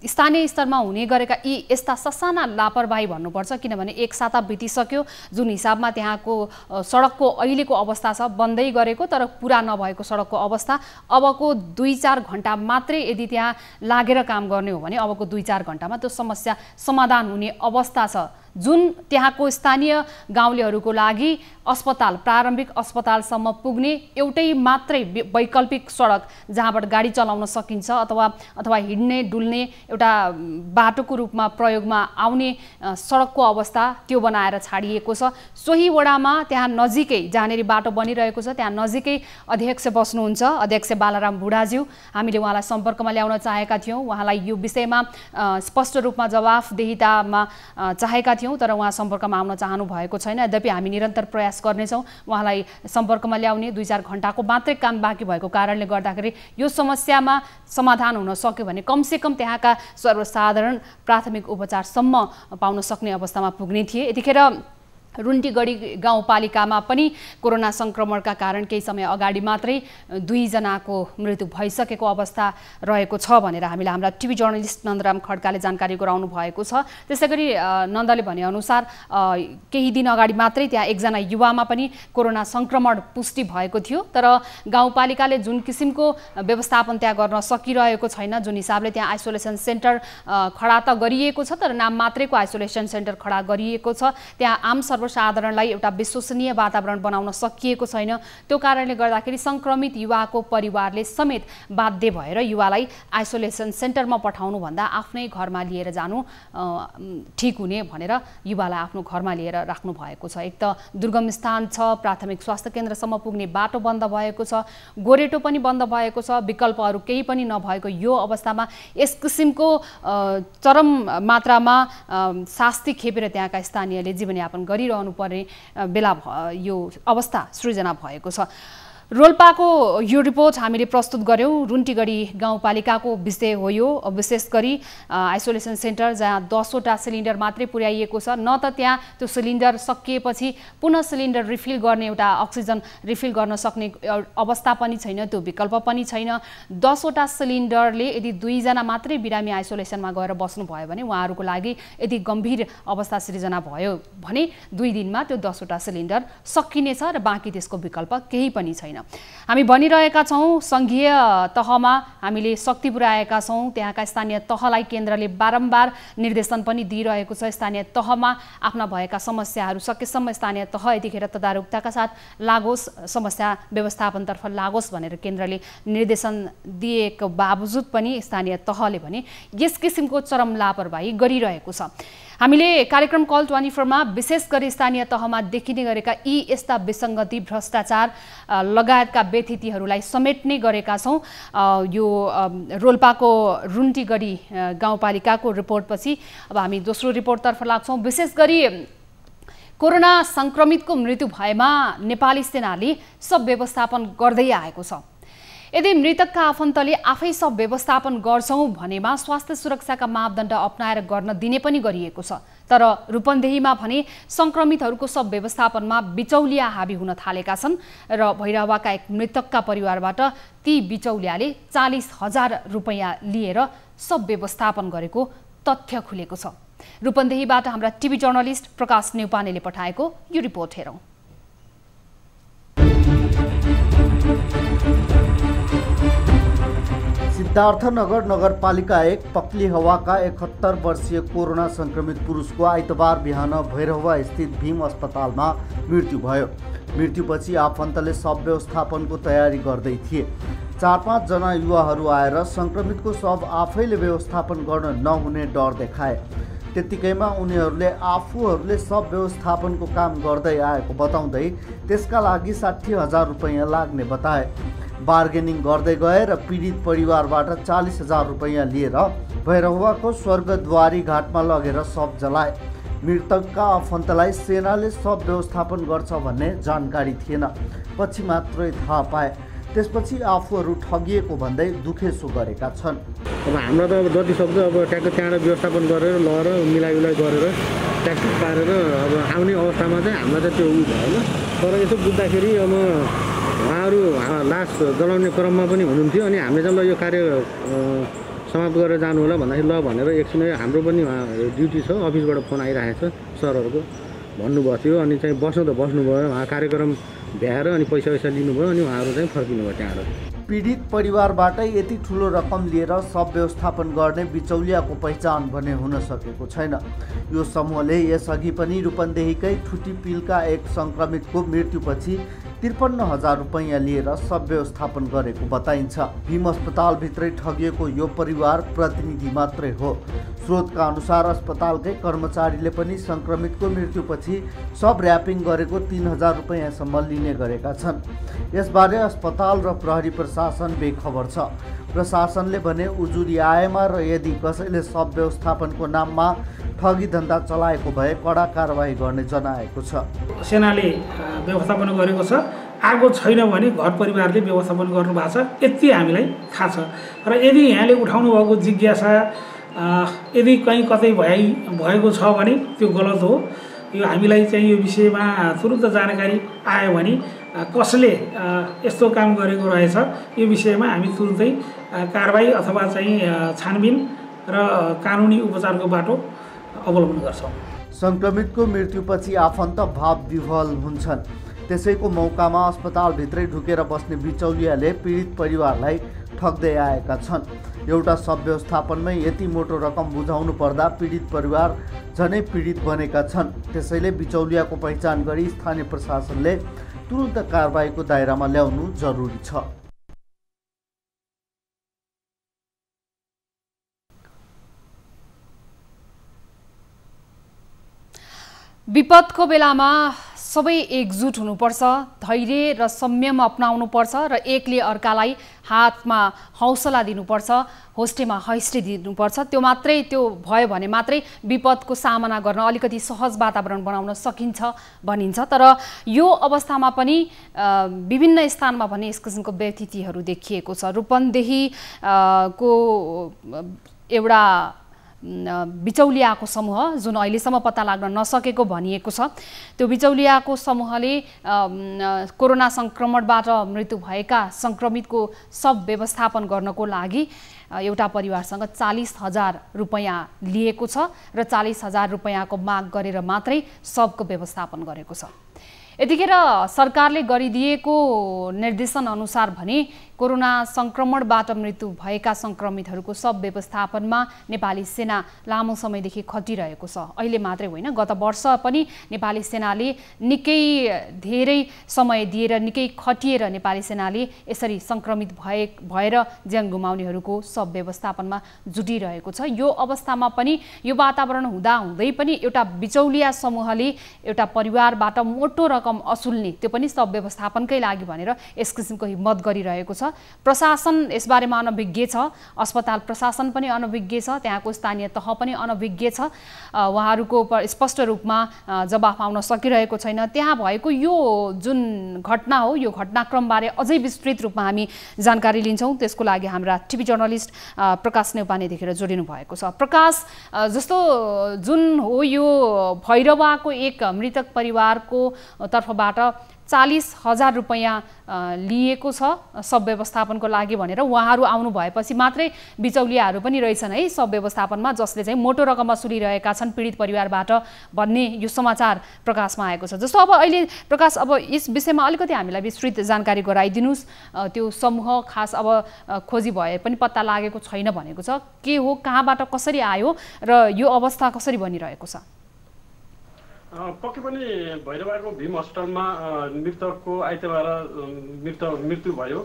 स्थानीय स्तरमा हुने गरेका यी यस्ता ससाना लापरवाही भन्नुपर्छ, किनभने 1 साता बितिसक्यो जुन हिसाबमा त्यहाँको सडकको अहिलेको अवस्था छ, बन्दै गरेको तर पुरा नभएको सडकको अवस्था, अबको 2-4 घण्टा मात्रै यदि त्यहाँ लागेर काम गर्ने हो भने अबको 2-4 घण्टामा त्यो समस्या समाधान हुने अवस्था छ। जुन त्यहाँको स्थानीय गाउँलेहरूको लागि अस्पताल प्रारम्भिक अस्पतालसम्म पुग्ने एउटै मात्रै वैकल्पिक सडक जहाँबाट गाडी चलाउन सकिन्छ अथवा हिँड्ने डुल्ने एउटा बाटोको रूपमा प्रयोगमा आउने सडकको अवस्था त्यो बनाएर छाडिएको छ। सोही वडामा त्यहाँ नजिकै जहाँनेरि बाटो बनिरहेको छ त्यहाँ नजिकै अध्यक्ष बस्नुहुन्छ, अध्यक्ष बालाराम बुढाज्यू। हामीले उहाँलाई सम्पर्कमा ल्याउन चाहेका थियौँ, उहाँलाई यो विषयमा स्पष्ट रूपमा जवाफदेहितामा चाहेका थियौँ, तर उहाँ सम्पर्कमा आउन चाहनु भएको छैन। यद्यपि हामी निरन्तर प्रयास गर्नेछौँ उहाँलाई सम्पर्कमा ल्याउने। 2-4 घण्टाको मात्रै काम बाँकी भएको कारणले गर्दाखेरि यो समस्यामा समाधान हुन सक्यो भने कमसेकम त्यहाँका सर्वसाधारण प्राथमिक उपचारसम्म पाउन सक्ने अवस्थामा पुग्ने थिए। यतिखेर रुन्टीगढी गाउँपालिकामा पनि कोरोना संक्रमणका कारण केही समय अगाडि मात्रै 2 जनाको मृत्यु भइसकेको अवस्था रहेको छ भनेर हामीलाई हाम्रा टिभी जर्नलिस्ट नन्दराम खड्काले जानकारी गराउनु भएको छ। त्यसैगरी नन्दले भनेअनुसार केही दिन अगाडि मात्रै त्यहाँ एकजना युवामा पनि कोरोना संक्रमण पुष्टि भएको थियो, तर गाउँपालिकाले जुन किसिमको व्यवस्थापन त्यहाँ गर्न सकिरहेको छैन, जुन हिसाबले त्यहाँ आइसोलेसन सेन्टर खडा त गरिएको छ तर नाम मात्रैको आइसोलेसन सेन्टर खडा गरिएको छ, त्यहाँ आम सर्वसाधारणलाई एउटा विश्वसनीय वातावरण बनाउन सकिएको छैन। त्यो कारणले गर्दाखेरि संक्रमित युवाको परिवारले समेत बाध्य भएर युवालाई आइसोलेसन सेन्टरमा पठाउनु भन्दा आफ्नै घरमा लिएर जानु ठिक हुने भनेर युवालाई आफ्नो घरमा लिएर राख्नु भएको छ। एक त दुर्गम स्थान छ, प्राथमिक स्वास्थ्य केन्द्रसम्म पुग्ने बाटो बन्द भएको छ, गोरेटो पनि बन्द भएको छ, विकल्पहरू केही पनि नभएको यो अवस्थामा यस किसिमको चरम मात्रामा शास्ति खेपेर त्यहाँका स्थानीयले जीवनयापन गरिरहनु पर्ने बेला यो अवस्था सृजना भएको छ। रोल्पाको यो रिपोर्ट हामीले प्रस्तुत गर्यौं। रुन्टीगढी गाउँपालिकाको विषय हो यो, विशेष गरी आइसोलेसन सेन्टर जहाँ 10 वटा सिलिन्डर मात्रै पुर्याइएको छ। न त त्यहाँ त्यो सिलिन्डर सकिएपछि पुनः सिलिन्डर रिफिल गर्ने एउटा अक्सिजन रिफिल गर्न सक्ने अवस्था पनि छैन, त्यो विकल्प पनि छैन। 10 वटा सिलिन्डरले यदि 2 जना मात्रै बिरामी आइसोलेसनमा गएर बस्नुभयो भने उहाँहरूको लागि यदि गम्भीर अवस्था सृजना भयो भने 2 दिनमा त्यो 10 वटा सिलिन्डर सकिनेछ र बाँकी त्यसको विकल्प केही पनि छैन। हामी भनिरहेका छौं संघीय तहमा हामीले शक्ति पुर्याएका छौं, त्यहाँका स्थानीय तहलाई केन्द्रले बारम्बार निर्देशन पनि दिइरहेको छ। स्थानीय तहमा आफ्ना भएका समस्याहरू सकेसम्म स्थानीय तह यतिखेर तदारुकताका साथ लागोस्, समस्या व्यवस्थापनतर्फ लागोस् भनेर केन्द्रले निर्देशन दिएको बावजुद पनि स्थानीय तहले भने यस किसिमको चरम लापरवाही गरिरहेको छ। हामीले कार्यक्रम कल 24 मा विशेष गरी स्थानीय तहमा देखिने गरेका यी यस्ता विसङ्गति, भ्रष्टाचार लगायतका व्यथितिहरूलाई समेट्ने गरेका छौं। यो रोल्पाको रुन्टीगढी गाउँपालिकाको रिपोर्टपछि अब हामी दोस्रो रिपोर्टतर्फ लाग्छौं। विशेष गरी कोरोना संक्रमितको मृत्यु भएमा नेपाली सेनाले सब व्यवस्थापन गर्दै आएको छ। यदि मृतकका आफन्तले आफै सब व्यवस्थापन गर्छौं भनेमा स्वास्थ्य सुरक्षाका मापदण्ड अपनाएर गर्न दिने पनि गरिएको छ। तर रूपन्देहीमा भने संक्रमितहरूको सब व्यवस्थापनमा बिचौलिया हाबी हुन थालेका छन् र भैरहवाका एक मृतकका परिवारबाट ती बिचौलियाले 40,000 रुपैयाँ लिएर सब व्यवस्थापन गरेको तथ्य खुलेको छ। रूपन्देहीबाट हाम्रा टिभी जर्नलिस्ट प्रकाश नेउपानेले पठाएको यो रिपोर्ट हेरौं। सिद्धार्थनगर नगरपालिका 1 पक्लीहवाका 71 वर्षीय कोरोना संक्रमित पुरुषको आइतबार बिहान भैरहवा स्थित भीम अस्पतालमा मृत्यु भयो। मृत्युपछि आफन्तले शव व्यवस्थापनको तयारी गर्दै थिए। 4-5 जना युवाहरू आएर संक्रमितको शव आफैले व्यवस्थापन गर्न नहुने डर देखाए। त्यतिकैमा उनीहरूले आफूहरूले शव व्यवस्थापनको काम गर्दै आएको बताउँदै त्यसका लागि 60,000 रुपैयाँ लाग्ने बताए। बार्गेनिङ गर्दै गए र पीडित परिवारबाट 40,000 रुपैयाँ लिएर भैरहवाको स्वर्गद्वारी घाटमा लगेर शव जलाए। मृतकका आफन्तलाई सेनाले शव व्यवस्थापन गर्छ भन्ने जानकारी थिएन, पछि मात्रै थाहा पाए। त्यसपछि आफूहरू ठगिएको भन्दै दुखेसो गरेका छन्। अब हाम्रो त अब जति सक्दो अब ट्याक्क त्यहाँबाट व्यवस्थापन गरेर लगेर मिलाइ गरेर ट्याक्क पारेर अब आउने अवस्थामा चाहिँ हामीलाई त त्यो उयो भएन। तर यसो बुझ्दाखेरि अब उहाँहरू लास जलाउने क्रममा पनि हुनुहुन्थ्यो। अनि हामीले चाहिँ ल यो कार्य समाप्त गरेर जानु होला भन्दाखेरि ल भनेर एकछिन हाम्रो पनि ड्युटी छ, अफिसबाट फोन आइरहेको छ सरहरूको भन्नुभएको थियो। अनि चाहिँ बस्नुभयो, उहाँ कार्यक्रम भ्याएर अनि पैसा लिनुभयो, अनि उहाँहरू चाहिँ फर्किनुभयो त्यहाँबाट। पीडित परिवारबाट यति ठुलो रकम लिएर शव व्यवस्थापन गर्ने बिचौलियाको पहिचान भने हुन सकेको छैन। यो समूहले यसअघि पनि रूपन्देहीकै ठुटीपिलका एक सङ्क्रमितको मृत्युपछि 53,000 रुपैयाँ लिएर शव व्यवस्थापन गरेको बताइन्छ। भीम अस्पतालभित्रै ठगिएको यो परिवार प्रतिनिधि मात्रै हो। स्रोतका अनुसार अस्पतालकै कर्मचारीले पनि सङ्क्रमितको मृत्युपछि शव र्यापिङ गरेको 3,000 रुपैयाँसम्म लिने गरेका छन्। यसबारे अस्पताल र प्रहरी प्रशासन बेखबर छ। प्रशासनले भने उजुरी आएमा र यदि कसैले शव व्यवस्थापनको नाममा ठगी धन्दा चलाएको भए कडा कारबाही गर्ने जनाएको छ। सेनाले व्यवस्थापन गरेको छ, आएको छैन भने घर परिवारले व्यवस्थापन गर्नुभएको छ, यति हामीलाई थाहा छ। र यदि यहाँले उठाउनु भएको जिज्ञासा यदि कहीँ कतै भएको छ भने त्यो गलत हो। यो हामीलाई चाहिँ यो विषयमा तुरुन्त जानकारी आयो भने कसले यस्तो काम गरेको रहेछ यो विषयमा हामी तुरुन्तै कारबाही अथवा चाहिँ छानबिन र कानुनी उपचारको बाटो अवलम्बन गर्छौँ। सङ्क्रमितको मृत्युपछि आफन्त भाव विह्वल हुन्छन्। त्यसैको मौकामा अस्पतालभित्रै ढुकेर बस्ने बिचौलियाले पीडित परिवारलाई ठग्दै आएका छन्। एउटा शव व्यवस्थापनमै यति मोटो रकम बुझाउनु पर्दा पीडित परिवार झनै पीडित बनेका छन्। त्यसैले बिचौलियाको पहिचान गरी स्थानीय प्रशासनले तुरुन्त कारबाहीको दायरामा ल्याउनु जरुरी छ। विपदको बेलामा सबै एकजुट हुनुपर्छ, धैर्य र संयम अपनाउनुपर्छ र एकले अर्कालाई हातमा हौसला दिनुपर्छ, होस्टेमा हैस्टे दिनुपर्छ। त्यो भयो भने मात्रै विपदको सामना गर्न अलिकति सहज वातावरण बनाउन सकिन्छ भनिन्छ। तर यो अवस्थामा पनि विभिन्न स्थानमा भने यस किसिमको व्यथितिहरू देखिएको छ। रूपन्देही को एउटा बिचौलियाको समूह जुन अहिलेसम्म पत्ता लाग्न नसकेको भनिएको छ, त्यो बिचौलियाको समूहले कोरोना सङ्क्रमणबाट मृत्यु भएका सङ्क्रमितको शव व्यवस्थापन गर्नको लागि एउटा परिवारसँग 40,000 रुपैयाँ लिएको छ र 40,000 रुपैयाँको माग गरेर मात्रै शवको व्यवस्थापन गरेको छ। यतिखेर सरकारले गरिदिएको निर्देशन अनुसार भने कोरोना सङ्क्रमणबाट मृत्यु भएका सङ्क्रमितहरूको शव व्यवस्थापनमा नेपाली सेना लामो समयदेखि खटिरहेको छ। अहिले मात्रै होइन, गत वर्ष पनि नेपाली सेनाले निकै धेरै समय दिएर निकै खटिएर नेपाली सेनाले यसरी सङ्क्रमित भएर ज्यान गुमाउनेहरूको शव व्यवस्थापनमा जुटिरहेको छ। यो अवस्थामा पनि यो वातावरण हुँदाहुँदै पनि एउटा बिचौलिया समूहले एउटा परिवारबाट मोटो रकम असुल्ने, त्यो पनि शव व्यवस्थापनकै लागि भनेर यस किसिमको हिम्मत गरिरहेको छ। प्रशासन यसबारेमा अनभिज्ञ छ, अस्पताल प्रशासन पनि अनभिज्ञ छ, त्यहाँको स्थानीय तह पनि अनभिज्ञ छ। उहाँहरूको स्पष्ट रूपमा जवाफ आउन सकिरहेको छैन। त्यहाँ भएको यो जुन घटना हो, यो घटनाक्रमबारे अझै विस्तृत रूपमा हामी जानकारी लिन्छौँ। त्यसको लागि हाम्रा टिभी जर्नलिस्ट प्रकाश नेउपानेदेखि जोडिनु भएको छ। प्रकाश, जस्तो जुन हो यो भैरवाको एक मृतक परिवारको तर्फबाट 40,000 रुपैयाँ लिएको छ शव व्यवस्थापनको लागि भनेर उहाँहरू आउनु भएपछि मात्रै बिचौलियाहरू पनि रहेछन् है शव व्यवस्थापनमा, जसले चाहिँ मोटो रकम वसुलिरहेका छन् पीडित परिवारबाट भन्ने यो समाचार प्रकाशमा आएको छ। जस्तो अब अहिले प्रकाश, अब यस विषयमा अलिकति हामीलाई विस्तृत जानकारी गराइदिनुहोस्। त्यो समूह खास अब खोजी भए पनि पत्ता लागेको छैन भनेको छ, के हो, कहाँबाट कसरी आयो र यो अवस्था कसरी बनिरहेको छ? पक्कै पनि भैरवाको भीम अस्पतालमा मृतकको आइतबार मृत्यु भयो।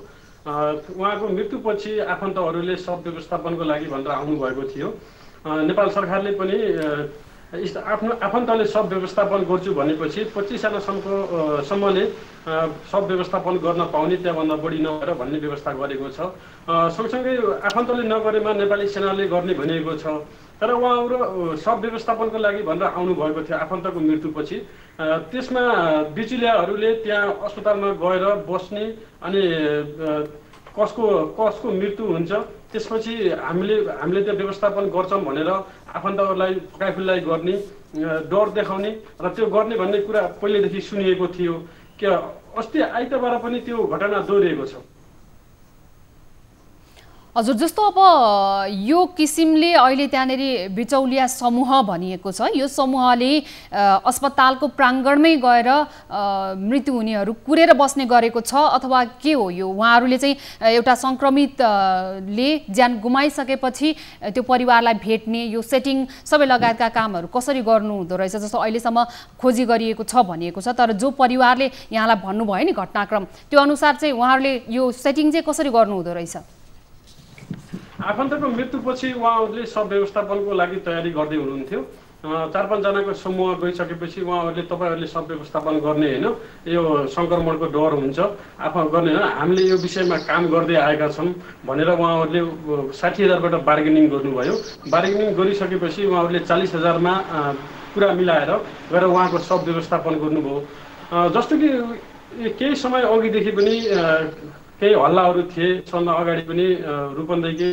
उहाँको मृत्युपछि आफन्तहरूले शव व्यवस्थापनको लागि भनेर आउनुभएको थियो। नेपाल सरकारले पनि आफ्नो आफन्तले शव व्यवस्थापन गर्छु भनेपछि 25 जनासम्मले शव व्यवस्थापन गर्न पाउने, त्यहाँभन्दा बढी नभएर भन्ने व्यवस्था गरेको छ। सँगसँगै आफन्तले नगरेमा नेपाली सेनाले गर्ने भनेको छ। तर उहाँहरू शव व्यवस्थापनको लागि भनेर आउनुभएको थियो आफन्तको मृत्युपछि। त्यसमा बिचुलियाहरूले त्यहाँ अस्पतालमा गएर बस्ने अनि कसको मृत्यु हुन्छ त्यसपछि हामीले त्यो व्यवस्थापन गर्छौँ भनेर आफन्तहरूलाई फकाइफुल्लाई गर्ने, डर देखाउने र त्यो गर्ने भन्ने कुरा पहिलेदेखि सुनिएको थियो। कि अस्ति आइतबार पनि त्यो घटना दोहोरिएको छ। हजुर, जस्तो अब यो किसिमले अहिले त्यहाँनेरि बिचौलिया समूह भनिएको छ, यो समूहले अस्पतालको प्राङ्गणमै गएर मृत्यु हुनेहरू कुरेर बस्ने गरेको छ अथवा के हो यो? उहाँहरूले चाहिँ एउटा सङ्क्रमितले ज्यान गुमाइसकेपछि त्यो परिवारलाई भेट्ने यो सेटिङ सबै लगायतका कामहरू कसरी गर्नुहुँदो रहेछ? जस्तो अहिलेसम्म खोजी गरिएको छ भनिएको छ, तर जो परिवारले यहाँलाई भन्नुभयो नि घटनाक्रम, त्यो अनुसार चाहिँ उहाँहरूले यो सेटिङ चाहिँ कसरी गर्नुहुँदो रहेछ? आफन्तको मृत्युपछि उहाँहरूले सब व्यवस्थापनको लागि तयारी गर्दै हुनुहुन्थ्यो। 4-5 जनाको समूह गइसकेपछि उहाँहरूले तपाईँहरूले सब व्यवस्थापन गर्ने होइन, यो सङ्क्रमणको डर हुन्छ आफू गर्ने होइन, हामीले यो विषयमा काम गर्दै आएका छौँ भनेर उहाँहरूले 60,000बाट बार्गेनिङ गर्नुभयो। बार्गेनिङ गरिसकेपछि उहाँहरूले 40,000मा कुरा मिलाएर गएर उहाँको सब व्यवस्थापन गर्नुभयो। जस्तो कि केही समय अघिदेखि पनि केही हल्लाहरू थिए, सबभन्दा अगाडि पनि रूपन्देही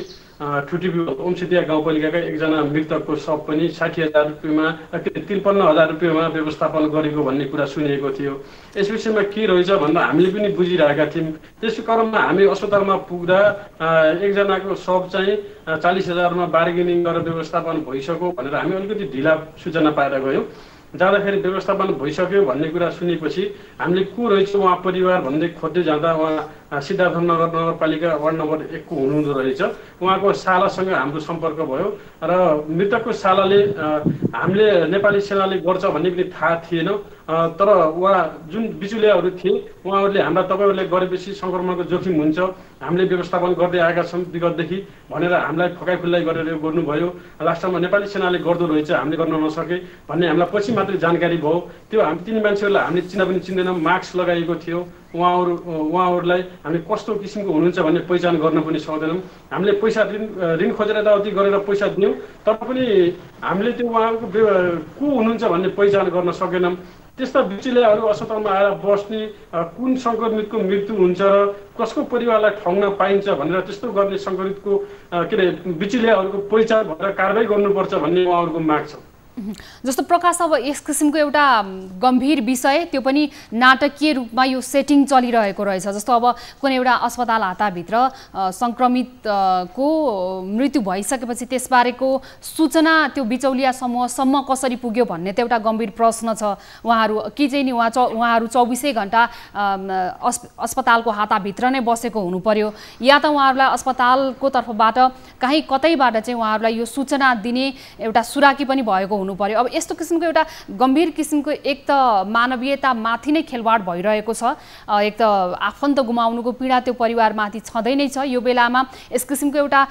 ठुटीबी ओमसिदिया गाउँपालिकाका एकजना मृतकको शव पनि 60,000 रुपियाँमा 53,000 रुपियाँमा व्यवस्थापन गरेको भन्ने कुरा सुनिएको थियो। यस विषयमा के रहेछ भन्दा हामीले पनि बुझिरहेका थियौँ। त्यसको क्रममा हामी अस्पतालमा पुग्दा एकजनाको शव चाहिँ 40,000मा बार्गेनिङ गरेर व्यवस्थापन भइसक्यो भनेर हामी अलिकति ढिला सूचना पाएर गयौँ। जाँदाखेरि व्यवस्थापन भइसक्यो भन्ने कुरा सुनेपछि हामीले को रहेछ उहाँ परिवार भन्दै खोज्दै जाँदा उहाँ सिद्धार्थनगर नगरपालिका वार्ड नम्बर 1 को हुनुहुँदो रहेछ। उहाँको सालासँग हाम्रो सम्पर्क भयो र मृतकको सालाले हामीले नेपाली सेनाले गर्छ भन्ने पनि थाहा थिएन, तर उहाँ जुन बिचुलियाहरू थिए उहाँहरूले हाम्रा तपाईँहरूले गरेपछि सङ्क्रमणको जोखिम हुन्छ, हामीले व्यवस्थापन गर्दै आएका छौँ विगतदेखि भनेर हामीलाई ठोकाइ खुल्लाइ गरेर गर्नुभयो। लास्टमा नेपाली सेनाले गर्दो रहेछ, हामीले गर्न नसके भन्ने हामीलाई पछि मात्रै जानकारी भयो। त्यो हामी 3 मान्छेहरूलाई हामीले चिना पनि चिन्दैनौँ, मास्क लगाएको थियो। उहाँहरूलाई हामी कस्तो किसिमको हुनुहुन्छ भन्ने पहिचान गर्न पनि सक्दैनौँ। हामीले पैसा ऋण खोजेर यताउति गरेर पैसा दियौँ, तर पनि हामीले त्यो उहाँको को हुनुहुन्छ भन्ने पहिचान गर्न सकेनौँ। त्यस्ता बिचुलियाहरू अस्पतालमा आएर बस्ने, कुन सङ्क्रमितको मृत्यु हुन्छ र कसको परिवारलाई ठग्न पाइन्छ भनेर त्यस्तो गर्ने सङ्क्रमितको के अरे बिचुलियाहरूको पहिचान भएर कारबाही गर्नुपर्छ भन्ने उहाँहरूको माग छ। जस्तो प्रकाश, अब यस किसिमको एउटा गम्भीर विषय, त्यो पनि नाटकीय रूपमा यो सेटिङ चलिरहेको रहेछ। जस्तो अब कुनै एउटा अस्पताल हाताभित्र सङ्क्रमितको मृत्यु भइसकेपछि त्यसबारेको सूचना त्यो बिचौलिया समूहसम्म कसरी पुग्यो भन्ने त एउटा गम्भीर प्रश्न छ। उहाँहरू कि चाहिँ नि उहाँहरू 24 घण्टा अस्पतालको हाताभित्र नै बसेको हुनु पर्यो, या त उहाँहरूलाई अस्पतालको तर्फबाट कहीँ कतैबाट चाहिँ उहाँहरूलाई यो सूचना दिने एउटा सुराकी पनि भएको हुनु पर्यो। अब यस्तो किसिमको एउटा गम्भीर किसिमको एक त मानवीयता माथि नै खेलवाड भइरहेको छ, एक त आफन्त गुमाउनुको पीडा त्यो परिवारमाथि छँदै नै छ। यो बेलामा यस किसिमको एउटा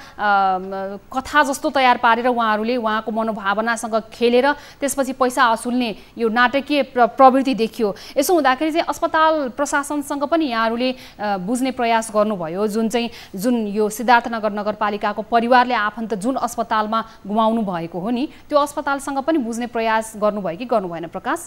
कथा जस्तो तयार पारेर उहाँहरूले उहाँको मनोभावनासँग खेलेर त्यसपछि पैसा असुल्ने यो नाटकीय प्रवृत्ति देखियो। यसो हुँदाखेरि चाहिँ अस्पताल प्रशासनसँग पनि यहाँहरूले बुझ्ने प्रयास गर्नुभयो, जुन यो सिद्धार्थनगर नगरपालिकाको परिवारले आफन्त जुन अस्पतालमा गुमाउनु भएको हो नि, त्यो अस्पतालसँग पनि बुझ्ने प्रयास गर्नुभयो कि गर्नु भएन प्रकाश?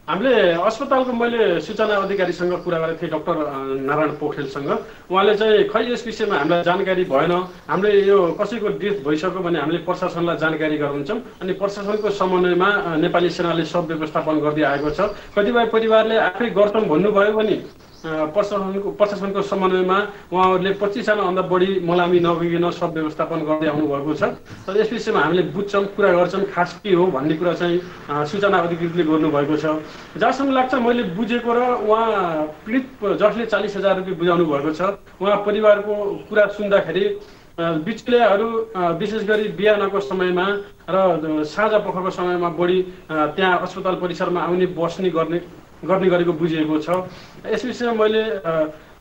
हामीले अस्पतालको मैले सूचना अधिकारीसँग कुरा गरेको थिएँ, डाक्टर नारायण पोखरेलसँग। उहाँले चाहिँ खै यस विषयमा हामीलाई जानकारी भएन, हामीले यो कसैको डेथ भइसक्यो भने हामीले प्रशासनलाई जानकारी गराउँछौँ, अनि प्रशासनको समन्वयमा नेपाली सेनाले सब व्यवस्थापन गर्दै आएको छ। कतिपय परिवारले आफै गर्छौँ भन्नुभयो भने प्रशासनको समन्वयमा उहाँहरूले 25 जनाभन्दा बढी मलामी नगइकन सब व्यवस्थापन गर्दै आउनुभएको छ। तर यस विषयमा हामीले बुझ्छौँ, कुरा गर्छौँ, खास के हो भन्ने कुरा चाहिँ सूचना अधिकृतले गर्नुभएको छ। जहाँसम्म लाग्छ मैले बुझेको र उहाँ पीडित जसले 40,000 रुपियाँ बुझाउनु भएको छ, उहाँ परिवारको कुरा सुन्दाखेरि बिचुलियाहरू विशेष गरी बिहानको समयमा र साँझ पखरको समयमा बढी त्यहाँ अस्पताल परिसरमा आउने बस्ने गर्ने गरेको बुझिएको छ। यस विषयमा मैले